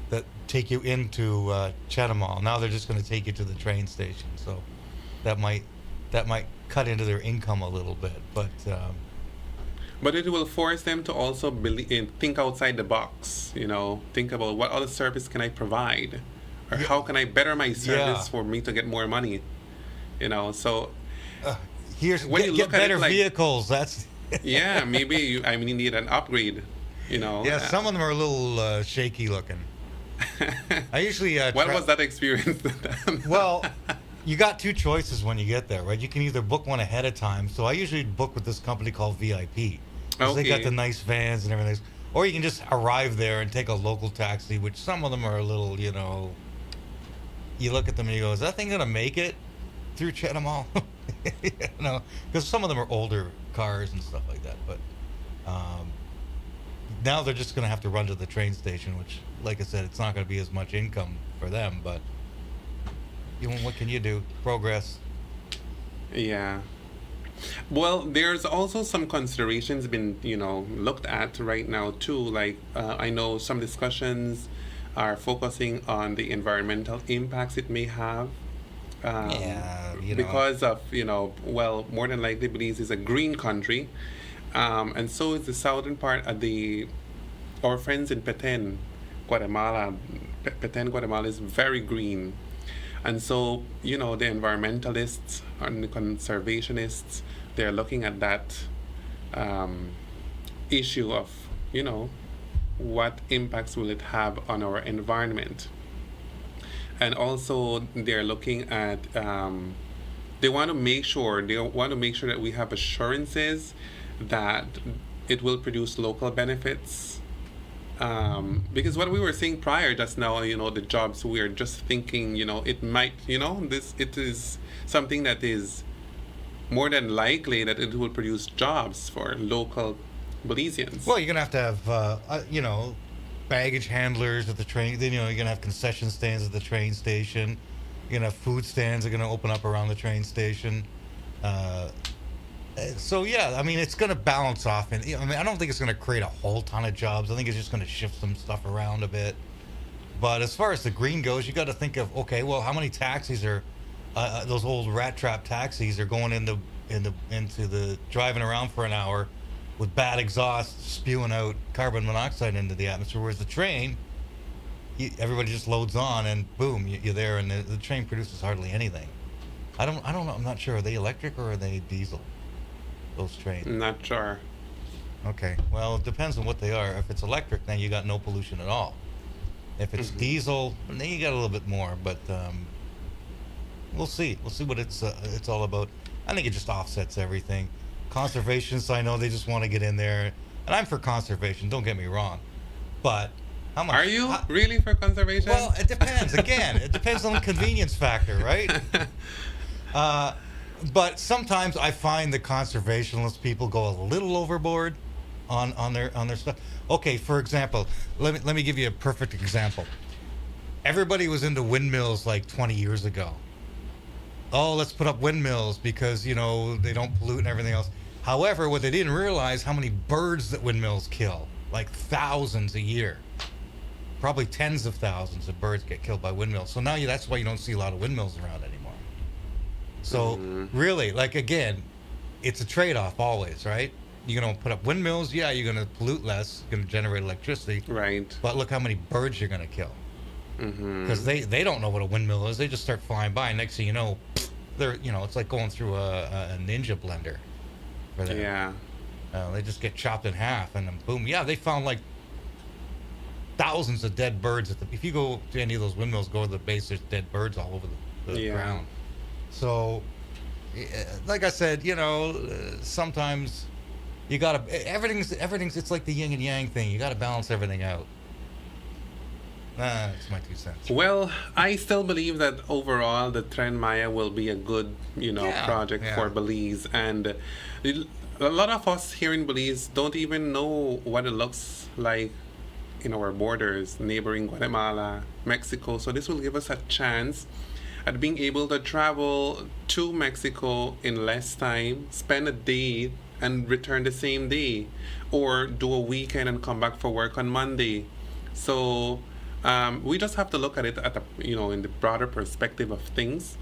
that take you into Chetumal. Now they're just going to take you to the train station, so that might cut into their income a little bit. But it will force them to also think outside the box, think about what other service can I provide, or how can I better my service for me to get more money, so here's when you get look at it better like- vehicles. That's yeah, maybe I need an upgrade, yeah. Some of them are a little shaky looking. I usually what was that experience? Well, you got two choices when you get there, right? You can either book one ahead of time. So I usually book with this company called VIP. 'Cause they got Okay. the nice vans and everything. Or you can just arrive there and take a local taxi, which some of them are a little, you look at them and you go, is that thing going to make it through Chetumal? Because some of them are older cars and stuff like that. But now they're just going to have to run to the train station, which, like I said, it's not going to be as much income for them, but what can you do? Progress. Yeah. Well, there's also some considerations been, looked at right now too. Like I know some discussions are focusing on the environmental impacts it may have. Because of, more than likely Belize is a green country. And so is the southern part of our friends in Petén, Guatemala. Petén, Guatemala is very green. And so, the environmentalists and the conservationists, they're looking at that issue of, what impacts will it have on our environment. And also, they're looking at, they want to make sure that we have assurances that it will produce local benefits. Because what we were saying prior just now, the jobs, we are just thinking, it might, it is something that is more than likely that it will produce jobs for local Belizeans. Well, you're going to have, baggage handlers at the train. Then, you're going to have concession stands at the train station. You're going to have food stands that are going to open up around the train station. So, yeah, I mean, it's going to balance off. And I don't think it's going to create a whole ton of jobs. I think it's just going to shift some stuff around a bit. But as far as the green goes, you got to think of, okay, well, how many taxis are those old rat trap taxis are going into the driving around for an hour with bad exhaust spewing out carbon monoxide into the atmosphere, whereas the train, everybody just loads on and boom, you're there, and the train produces hardly anything. I don't know. I'm not sure. Are they electric or are they diesel? Those trains. Not sure. Okay. Well, it depends on what they are. If it's electric, then you got no pollution at all. If it's diesel, then you got a little bit more. But we'll see. We'll see what it's all about. I think it just offsets everything. Conservationists, I know they just want to get in there, and I'm for conservation. Don't get me wrong, but how much? Are you really for conservation? Well, it depends. Again, it depends on the convenience factor, right? But sometimes I find the conservationist people go a little overboard on their stuff. Okay, for example, let me give you a perfect example. Everybody was into windmills like 20 years ago. Oh, let's put up windmills because, they don't pollute and everything else. However, what they didn't realize, how many birds that windmills kill, like thousands a year. Probably tens of thousands of birds get killed by windmills. So now that's why you don't see a lot of windmills around anymore. So really, like, again, it's a trade-off always, right? You're going to put up windmills, yeah, you're going to pollute less, you're going to generate electricity. Right. But look how many birds you're going to kill. Because they don't know what a windmill is. They just start flying by. Next thing you know, they're it's like going through a ninja blender. For them. Yeah. They just get chopped in half, and then boom. Yeah, they found like thousands of dead birds. If you go to any of those windmills, go to the base, there's dead birds all over the ground. So, like I said, sometimes you gotta everything's. It's like the yin and yang thing. You gotta balance everything out. That's my 2 cents. Well, I still believe that overall the Tren Maya will be a good, project for Belize. And a lot of us here in Belize don't even know what it looks like in our borders, neighboring Guatemala, Mexico. So this will give us a chance at being able to travel to Mexico in less time, spend a day and return the same day, or do a weekend and come back for work on Monday. So we just have to look at it at in the broader perspective of things.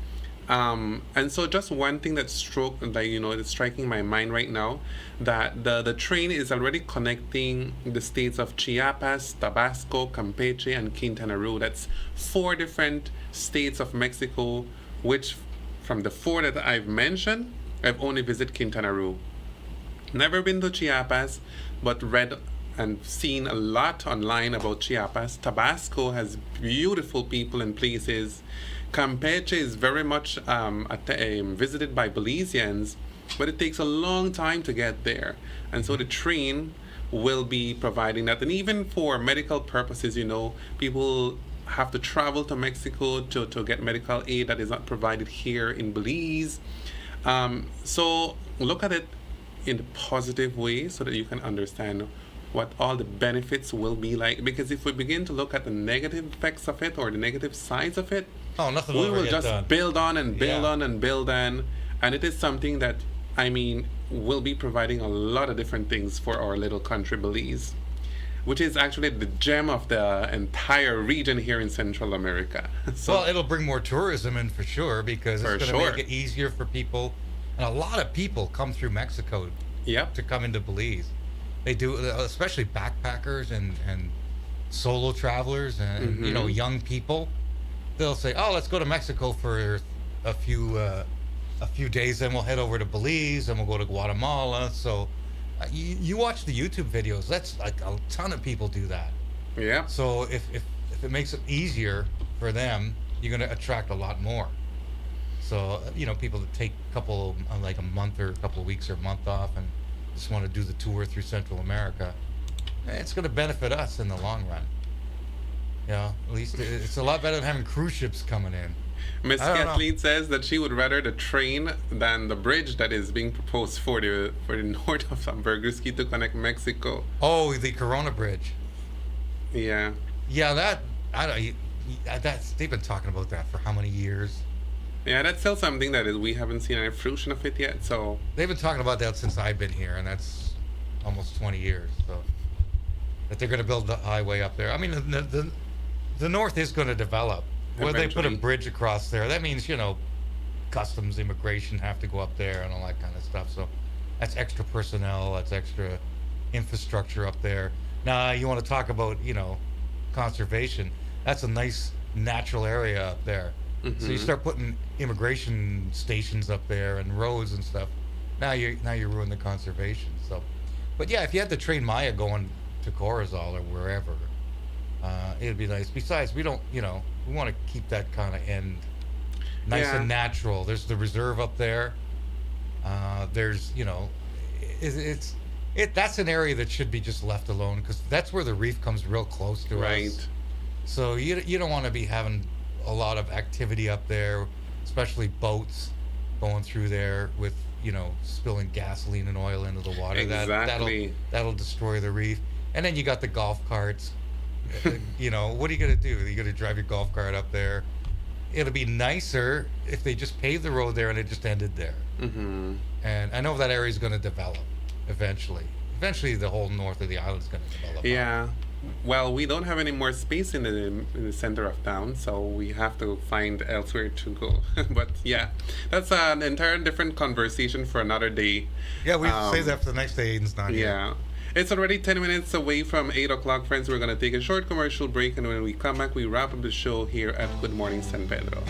And so just one thing that's striking my mind right now, that the train is already connecting the states of Chiapas, Tabasco, Campeche, and Quintana Roo. That's 4 different states of Mexico, which from the 4 that I've mentioned, I've only visited Quintana Roo. Never been to Chiapas, but read and seen a lot online about Chiapas. Tabasco has beautiful people and places. Campeche is very much visited by Belizeans, but it takes a long time to get there. And so the train will be providing that. And even for medical purposes, people have to travel to Mexico to get medical aid that is not provided here in Belize. So look at it in a positive way so that you can understand what all the benefits will be like. Because if we begin to look at the negative effects of it or the negative sides of it, nothing we will just build on and build on and build on. And it is something that, will be providing a lot of different things for our little country, Belize, which is actually the gem of the entire region here in Central America. So, well, it'll bring more tourism in for sure, because it's going to make it easier for people. And a lot of people come through Mexico to come into Belize. They do, especially backpackers and solo travelers and young people. They'll say, "Oh, let's go to Mexico for a few days, then we'll head over to Belize, and we'll go to Guatemala." So you watch the YouTube videos. That's like a ton of people do that. Yeah. So if it makes it easier for them, you're going to attract a lot more. So people that take a month or a couple of weeks or a month off and just want to do the tour through Central America, it's going to benefit us in the long run. At least it's a lot better than having cruise ships coming in. Miss Kathleen says that she would rather the train than the bridge that is being proposed for the north of Burguski to connect Mexico. Oh, the Corona Bridge. Yeah. Yeah, they've been talking about that for how many years? Yeah, that's still something that we haven't seen any fruition of it yet. So they've been talking about that since I've been here, and that's almost 20 years. So that they're going to build the highway up there. The north is going to develop. Whether they put a bridge across there, that means customs, immigration have to go up there and all that kind of stuff. So that's extra personnel, that's extra infrastructure up there. Now you want to talk about conservation. That's a nice natural area up there. Mm-hmm. So you start putting immigration stations up there and roads and stuff. Now you ruin the conservation. So, but yeah, if you had the Train Maya going to Corozal or wherever, it'd be nice. Besides, we don't, we want to keep that kind of end nice and natural. There's the reserve up there. There's, that's an area that should be just left alone, because that's where the reef comes real close to us. Right. So you don't want to be having a lot of activity up there, especially boats going through there with spilling gasoline and oil into the water. Exactly. That'll destroy the reef. And then you got the golf carts. What are you gonna do? You're gonna drive your golf cart up there. It'll be nicer if they just paved the road there and it just ended there. Mm-hmm. And I know that area is going to develop eventually. Eventually, the whole north of the island is going to develop. Yeah. Well, we don't have any more space in the center of town, so we have to find elsewhere to go. But yeah, that's an entire different conversation for another day. Yeah, we save that for the next day. Aiden's not here. Yeah. It's already 10 minutes away from 8 o'clock, friends. We're going to take a short commercial break, and when we come back, we wrap up the show here at Good Morning San Pedro.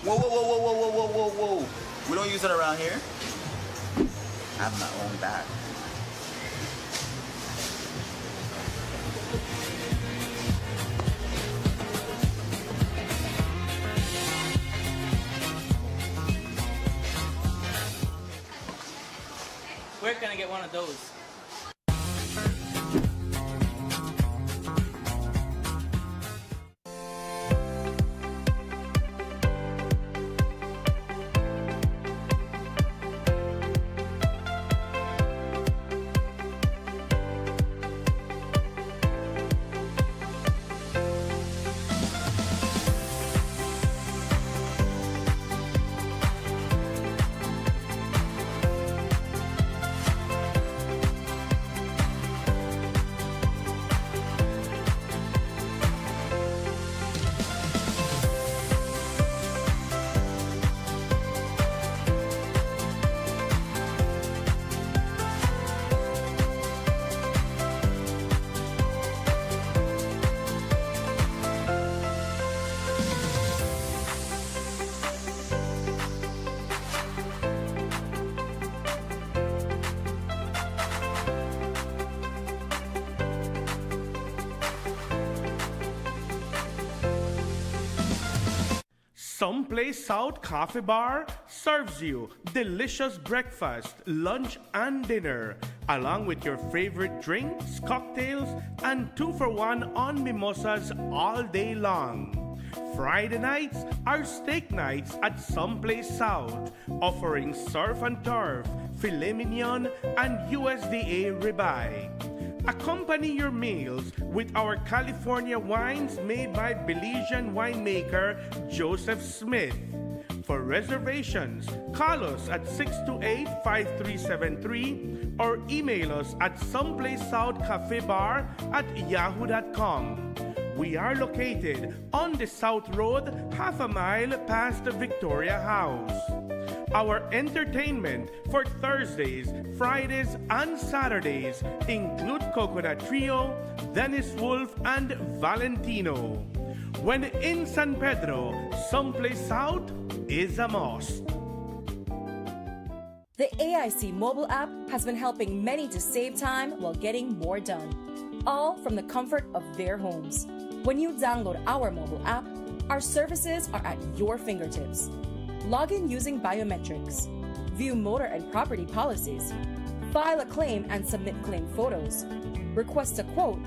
Whoa, whoa, whoa, whoa, whoa, whoa, whoa, whoa, whoa. We don't use it around here. I have my own bag. Where can I get one of those? Someplace South Coffee Bar serves you delicious breakfast, lunch, and dinner, along with your favorite drinks, cocktails, and 2-for-1 on mimosas all day long. Friday nights are steak nights at Someplace South, offering surf and turf, filet mignon, and USDA ribeye. Accompany your meals with our California wines made by Belizean winemaker Joseph Smith. For reservations, call us at 628-5373 or email us at someplacesouthcafebar@yahoo.com. We are located on the South Road, half a mile past the Victoria House. Our entertainment for Thursdays, Fridays, and Saturdays include Coconut Trio, Dennis Wolf, and Valentino. When in San Pedro, Someplace South is a must. The AIC mobile app has been helping many to save time while getting more done, all from the comfort of their homes. When you download our mobile app, our services are at your fingertips. Log in using biometrics, view motor and property policies, file a claim and submit claim photos, request a quote,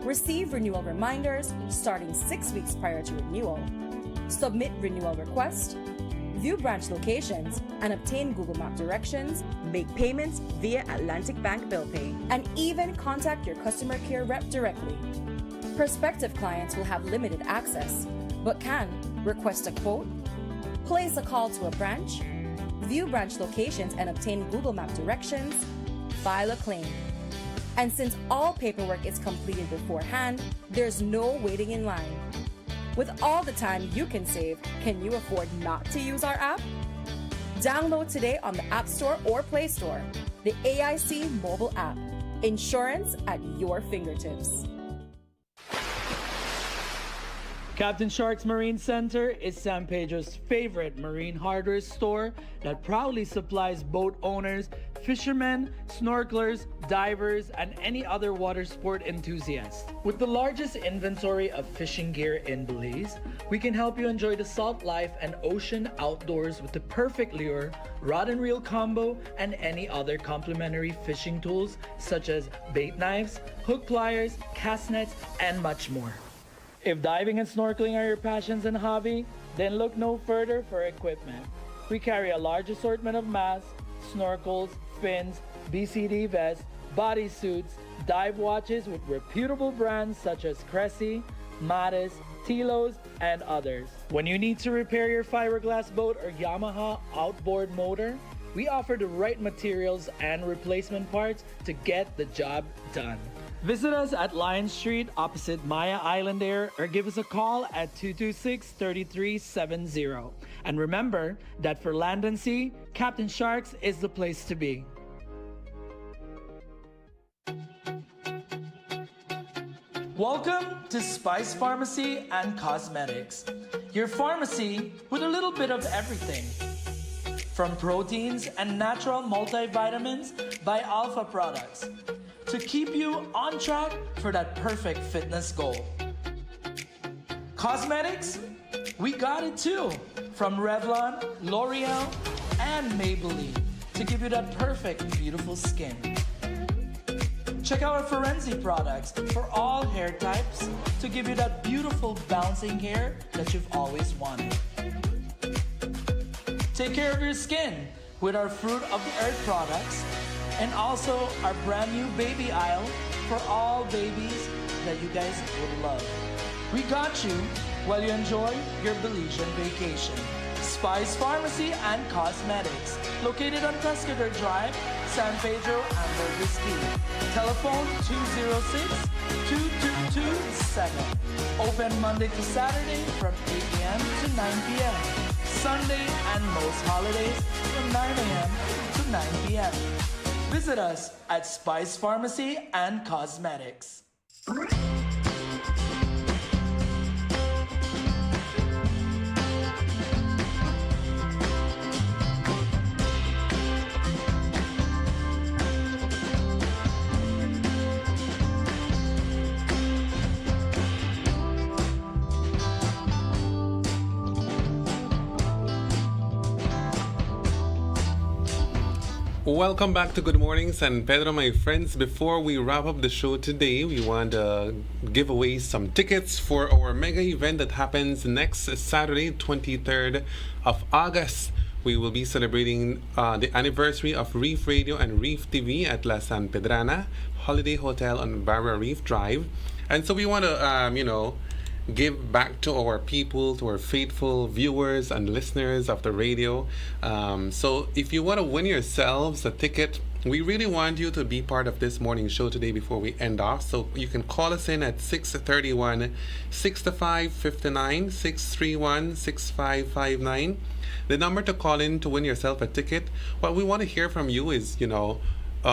receive renewal reminders starting 6 weeks prior to renewal, submit renewal request, view branch locations, and obtain Google Map directions, make payments via Atlantic Bank Bill Pay, and even contact your customer care rep directly. Prospective clients will have limited access, but can request a quote, place a call to a branch, view branch locations and obtain Google Map directions, file a claim. And since all paperwork is completed beforehand, there's no waiting in line. With all the time you can save, can you afford not to use our app? Download today on the App Store or Play Store. The AIC mobile app. Insurance at your fingertips. Captain Shark's Marine Center is San Pedro's favorite marine hardware store that proudly supplies boat owners, fishermen, snorkelers, divers, and any other water sport enthusiasts. With the largest inventory of fishing gear in Belize, we can help you enjoy the salt life and ocean outdoors with the perfect lure, rod and reel combo, and any other complimentary fishing tools such as bait knives, hook pliers, cast nets, and much more. If diving and snorkeling are your passions and hobby, then look no further for equipment. We carry a large assortment of masks, snorkels, fins, BCD vests, bodysuits, dive watches with reputable brands such as Cressy, Mattis, Tilos, and others. When you need to repair your fiberglass boat or Yamaha outboard motor, we offer the right materials and replacement parts to get the job done. Visit us at Lion Street opposite Maya Island Air or give us a call at 226-3370. And remember that for land and sea, Captain Sharks is the place to be. Welcome to Spice Pharmacy and Cosmetics. your pharmacy with a little bit of everything. From proteins and natural multivitamins by Alpha Products to keep you on track for that perfect fitness goal. Cosmetics, we got it too. From Revlon, L'Oreal, and Maybelline to give you that perfect, beautiful skin. Check out our Forensi products for all hair types to give you that beautiful bouncing hair that you've always wanted. Take care of your skin with our Fruit of the Earth products and also our brand new baby aisle for all babies that you guys would love. We got you while you enjoy your Belizean vacation. Spice Pharmacy and Cosmetics, located on Pescador Drive, San Pedro, and Burgess Key. Telephone 206-2227. Open Monday to Saturday from 8 a.m. to 9 p.m. Sunday and most holidays from 9 a.m. to 9 p.m. Visit us at Spice Pharmacy and Cosmetics. Welcome back to Good Morning San Pedro, my friends. Before we wrap up the show today, we want to give away some tickets for our mega event that happens next Saturday, 23rd of August. We will be celebrating the anniversary of Reef Radio and Reef TV at La San Pedrana Holiday Hotel on Barra Reef Drive. And so we want to, give back to our people, to our faithful viewers and listeners of the radio. So if you want to win yourselves a ticket, we really want you to be part of this morning show today before we end off. So you can call us in at 631-6559, 631-6559. The number to call in to win yourself a ticket. What we want to hear from you is,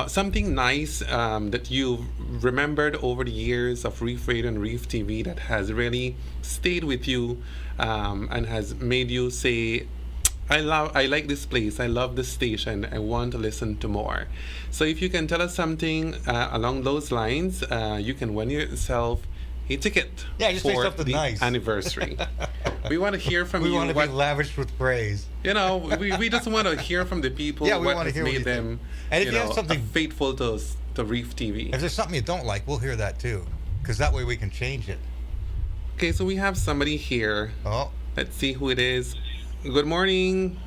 something nice that you've remembered over the years of Reef Radio and Reef TV that has really stayed with you and has made you say, I like this place, I love this station, I want to listen to more. So if you can tell us something along those lines, you can win yourself a ticket for the nice anniversary. We want to hear from you. We want to be lavished with praise. We just want to hear from the people what has made them and if you have something faithful to Reef TV. If there's something you don't like, we'll hear that too, because that way we can change it. Okay, so we have somebody here. Oh. Let's see who it is. Good morning.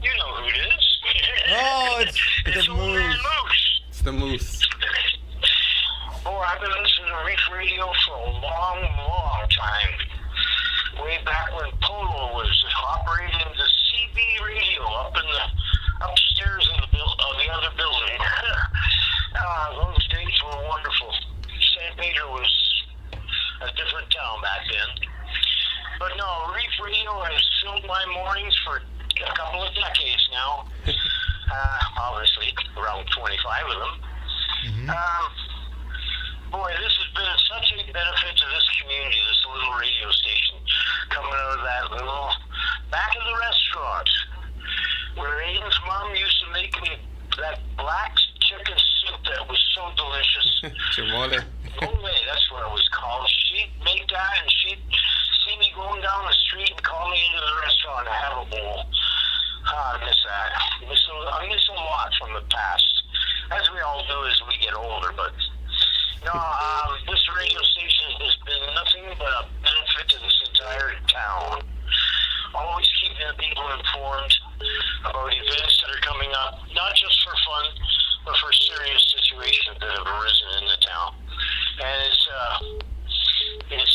You know who it is. Oh, it's the Moose. It's the Moose. Oh, I've been listening to Reef Radio for a long, long time. Way back when Polo was operating the CB radio up in the upstairs of the other building. Those days were wonderful. San Pedro was a different town back then. But no, Reef Radio has filled my mornings for a couple of decades now. Obviously, around 25 of them. Mm-hmm. Boy, this has been such a benefit to this community, this little radio station, coming out of that little back of the restaurant, where Aiden's mom used to make me that black chicken soup that was so delicious. Chimole. Ole, that's what it was called. She'd make that, and she'd see me going down the street and call me into the restaurant to have a bowl. I miss that. I miss a lot from the past, as we all do as we get older, but no, this radio station has been nothing but a benefit to this entire town. Always keeping the people informed about events that are coming up, not just for fun, but for serious situations that have arisen in the town. And it's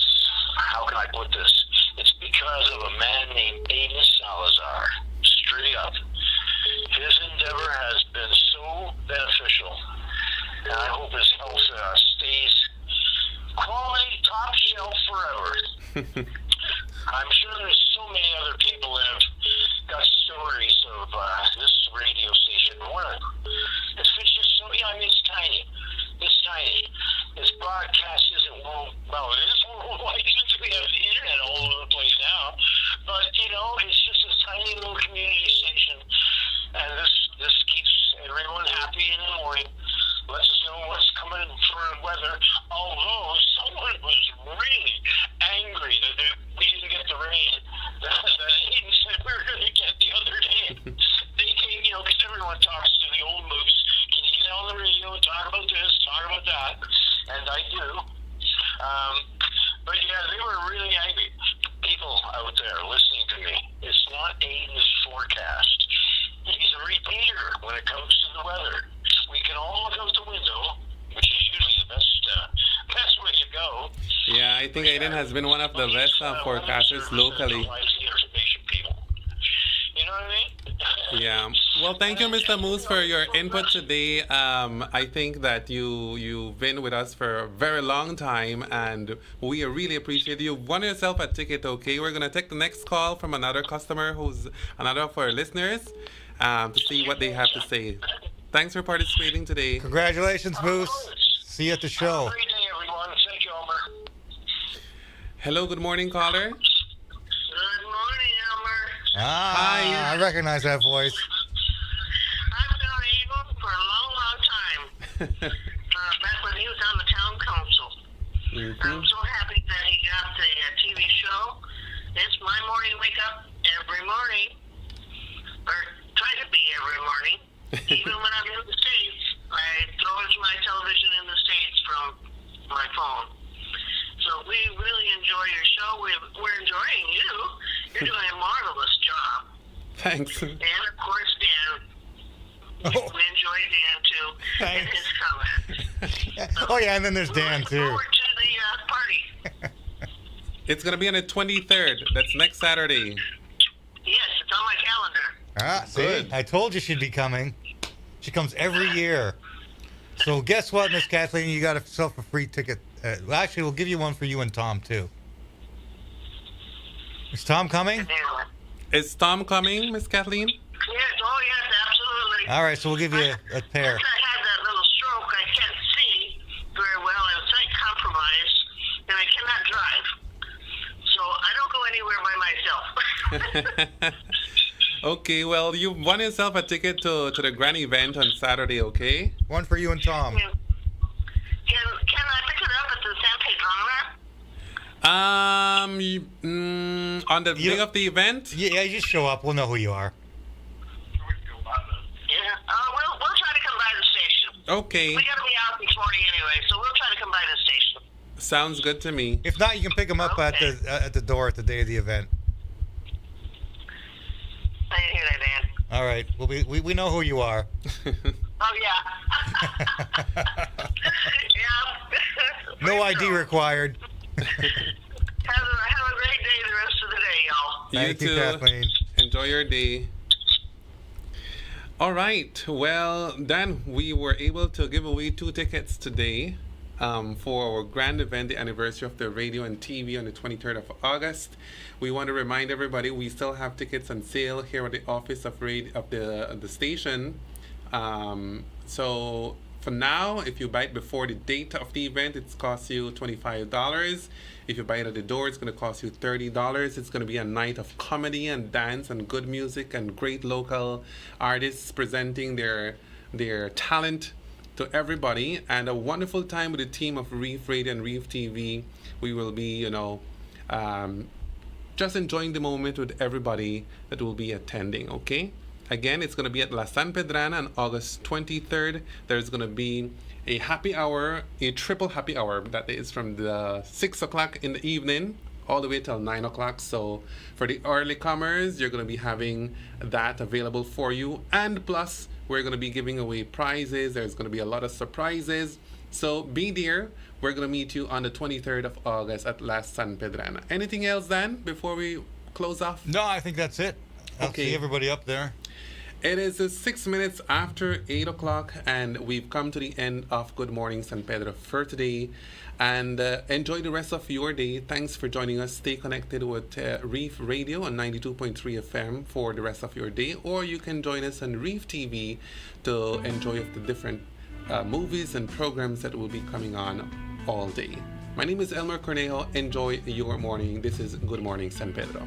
how can I put this? It's because of a man named Aiden Salazar. Straight up. His endeavor has been so beneficial. And I hope his health stays quality, top shelf forever. I'm sure there's so many other people that have got stories of this radio station. It's just so, it's tiny. It's tiny. This broadcast isn't it is worldwide since we have the internet all over the place now. Peter, when it comes to the weather, we can all look out the window, which is usually the best way to go. Yeah, I think Aiden has been one of the best forecasters locally. You know what I mean? Yeah. Well, thank you, Mr. Moose, for your input today. I think that you've been with us for a very long time, and we really appreciate you. Won yourself a ticket, okay? We're gonna take the next call from another customer who's another of our listeners to see what they have to say. Thanks for participating today. Congratulations, Moose. See you at the show. Great day, everyone. Thank you, Elmer. Hello, good morning, caller. Good morning, Elmer. Hi. I recognize that voice. I've known Abel for a long time. Back when he was on the town council. I'm so happy that he got the TV show. It's my morning wake up every morning, or try to be every morning. Even when I'm in the States, I throw it to my television in the States from my phone. So we really enjoy your show. We're enjoying you. You're doing a marvelous job. Thanks. And of course, Dan. We enjoy Dan too. And his comments. Oh yeah, and then there's Dan too. Forward to the party. It's gonna be on the 23rd. That's next Saturday. Yes, it's on my calendar. See, Good. I told you she'd be coming. She comes every year. So guess what, Miss Kathleen? You got yourself a free ticket. Well, actually, we'll give you one for you and Tom too. Is Tom coming? Is Tom coming, Miss Kathleen? Yes, oh yes, absolutely. All right, so we'll give you a pair. Since I had that little stroke, I can't see very well. I'm sight compromised, and I cannot drive. So I don't go anywhere by myself. Okay, well, you won yourself a ticket to the grand event on Saturday, okay? One for you and Tom. Can I pick it up at the San Pedro? On the day of the event? Yeah, you just show up. We'll know who you are. Yeah. We'll try to come by the station. Okay. We got to be out this morning anyway, so we'll try to come by the station. Sounds good to me. If not, you can pick them up at the door at the day of the event. I didn't hear that, Dan. All right. Well, we know who you are. Oh, yeah. Yeah. No ID required. Have a great day the rest of the day, y'all. Thank you, Kathleen. Enjoy your day. All right. Well, then we were able to give away 2 tickets today for our grand event, the anniversary of the radio and TV on the 23rd of August. We want to remind everybody we still have tickets on sale here at the office of the station. So for now, if you buy it before the date of the event, it costs you $25. If you buy it at the door, it's going to cost you $30. It's going to be a night of comedy and dance and good music and great local artists presenting their talent to everybody, and a wonderful time with the team of Reef Radio and Reef TV. We will be, just enjoying the moment with everybody that will be attending, okay? Again, it's going to be at La San Pedrana on August 23rd. There's going to be a happy hour, a triple happy hour, that is from the 6 o'clock in the evening all the way till 9 o'clock. So for the early comers, you're going to be having that available for you. And plus, we're going to be giving away prizes. There's going to be a lot of surprises. So be there. We're going to meet you on the 23rd of August at La San Pedrana. Anything else, Dan, before we close off? No, I think that's it. I'll see everybody up there. It is 6 minutes after 8 o'clock, and we've come to the end of Good Morning San Pedro for today. And enjoy the rest of your day. Thanks for joining us. Stay connected with Reef Radio on 92.3 FM for the rest of your day, or you can join us on Reef TV to enjoy the different movies and programs that will be coming on all day. My name is Elmer Cornejo. Enjoy your morning. This is Good Morning San Pedro.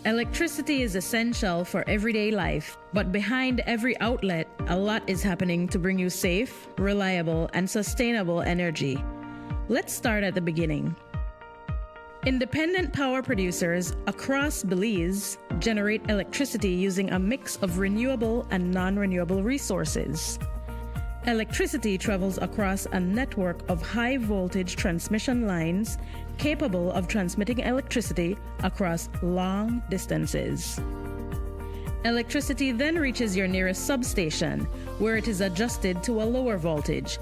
Electricity is essential for everyday life, but behind every outlet, a lot is happening to bring you safe, reliable, and sustainable energy. Let's start at the beginning. Independent power producers across Belize generate electricity using a mix of renewable and non-renewable resources. Electricity travels across a network of high-voltage transmission lines capable of transmitting electricity across long distances. Electricity then reaches your nearest substation, where it is adjusted to a lower voltage,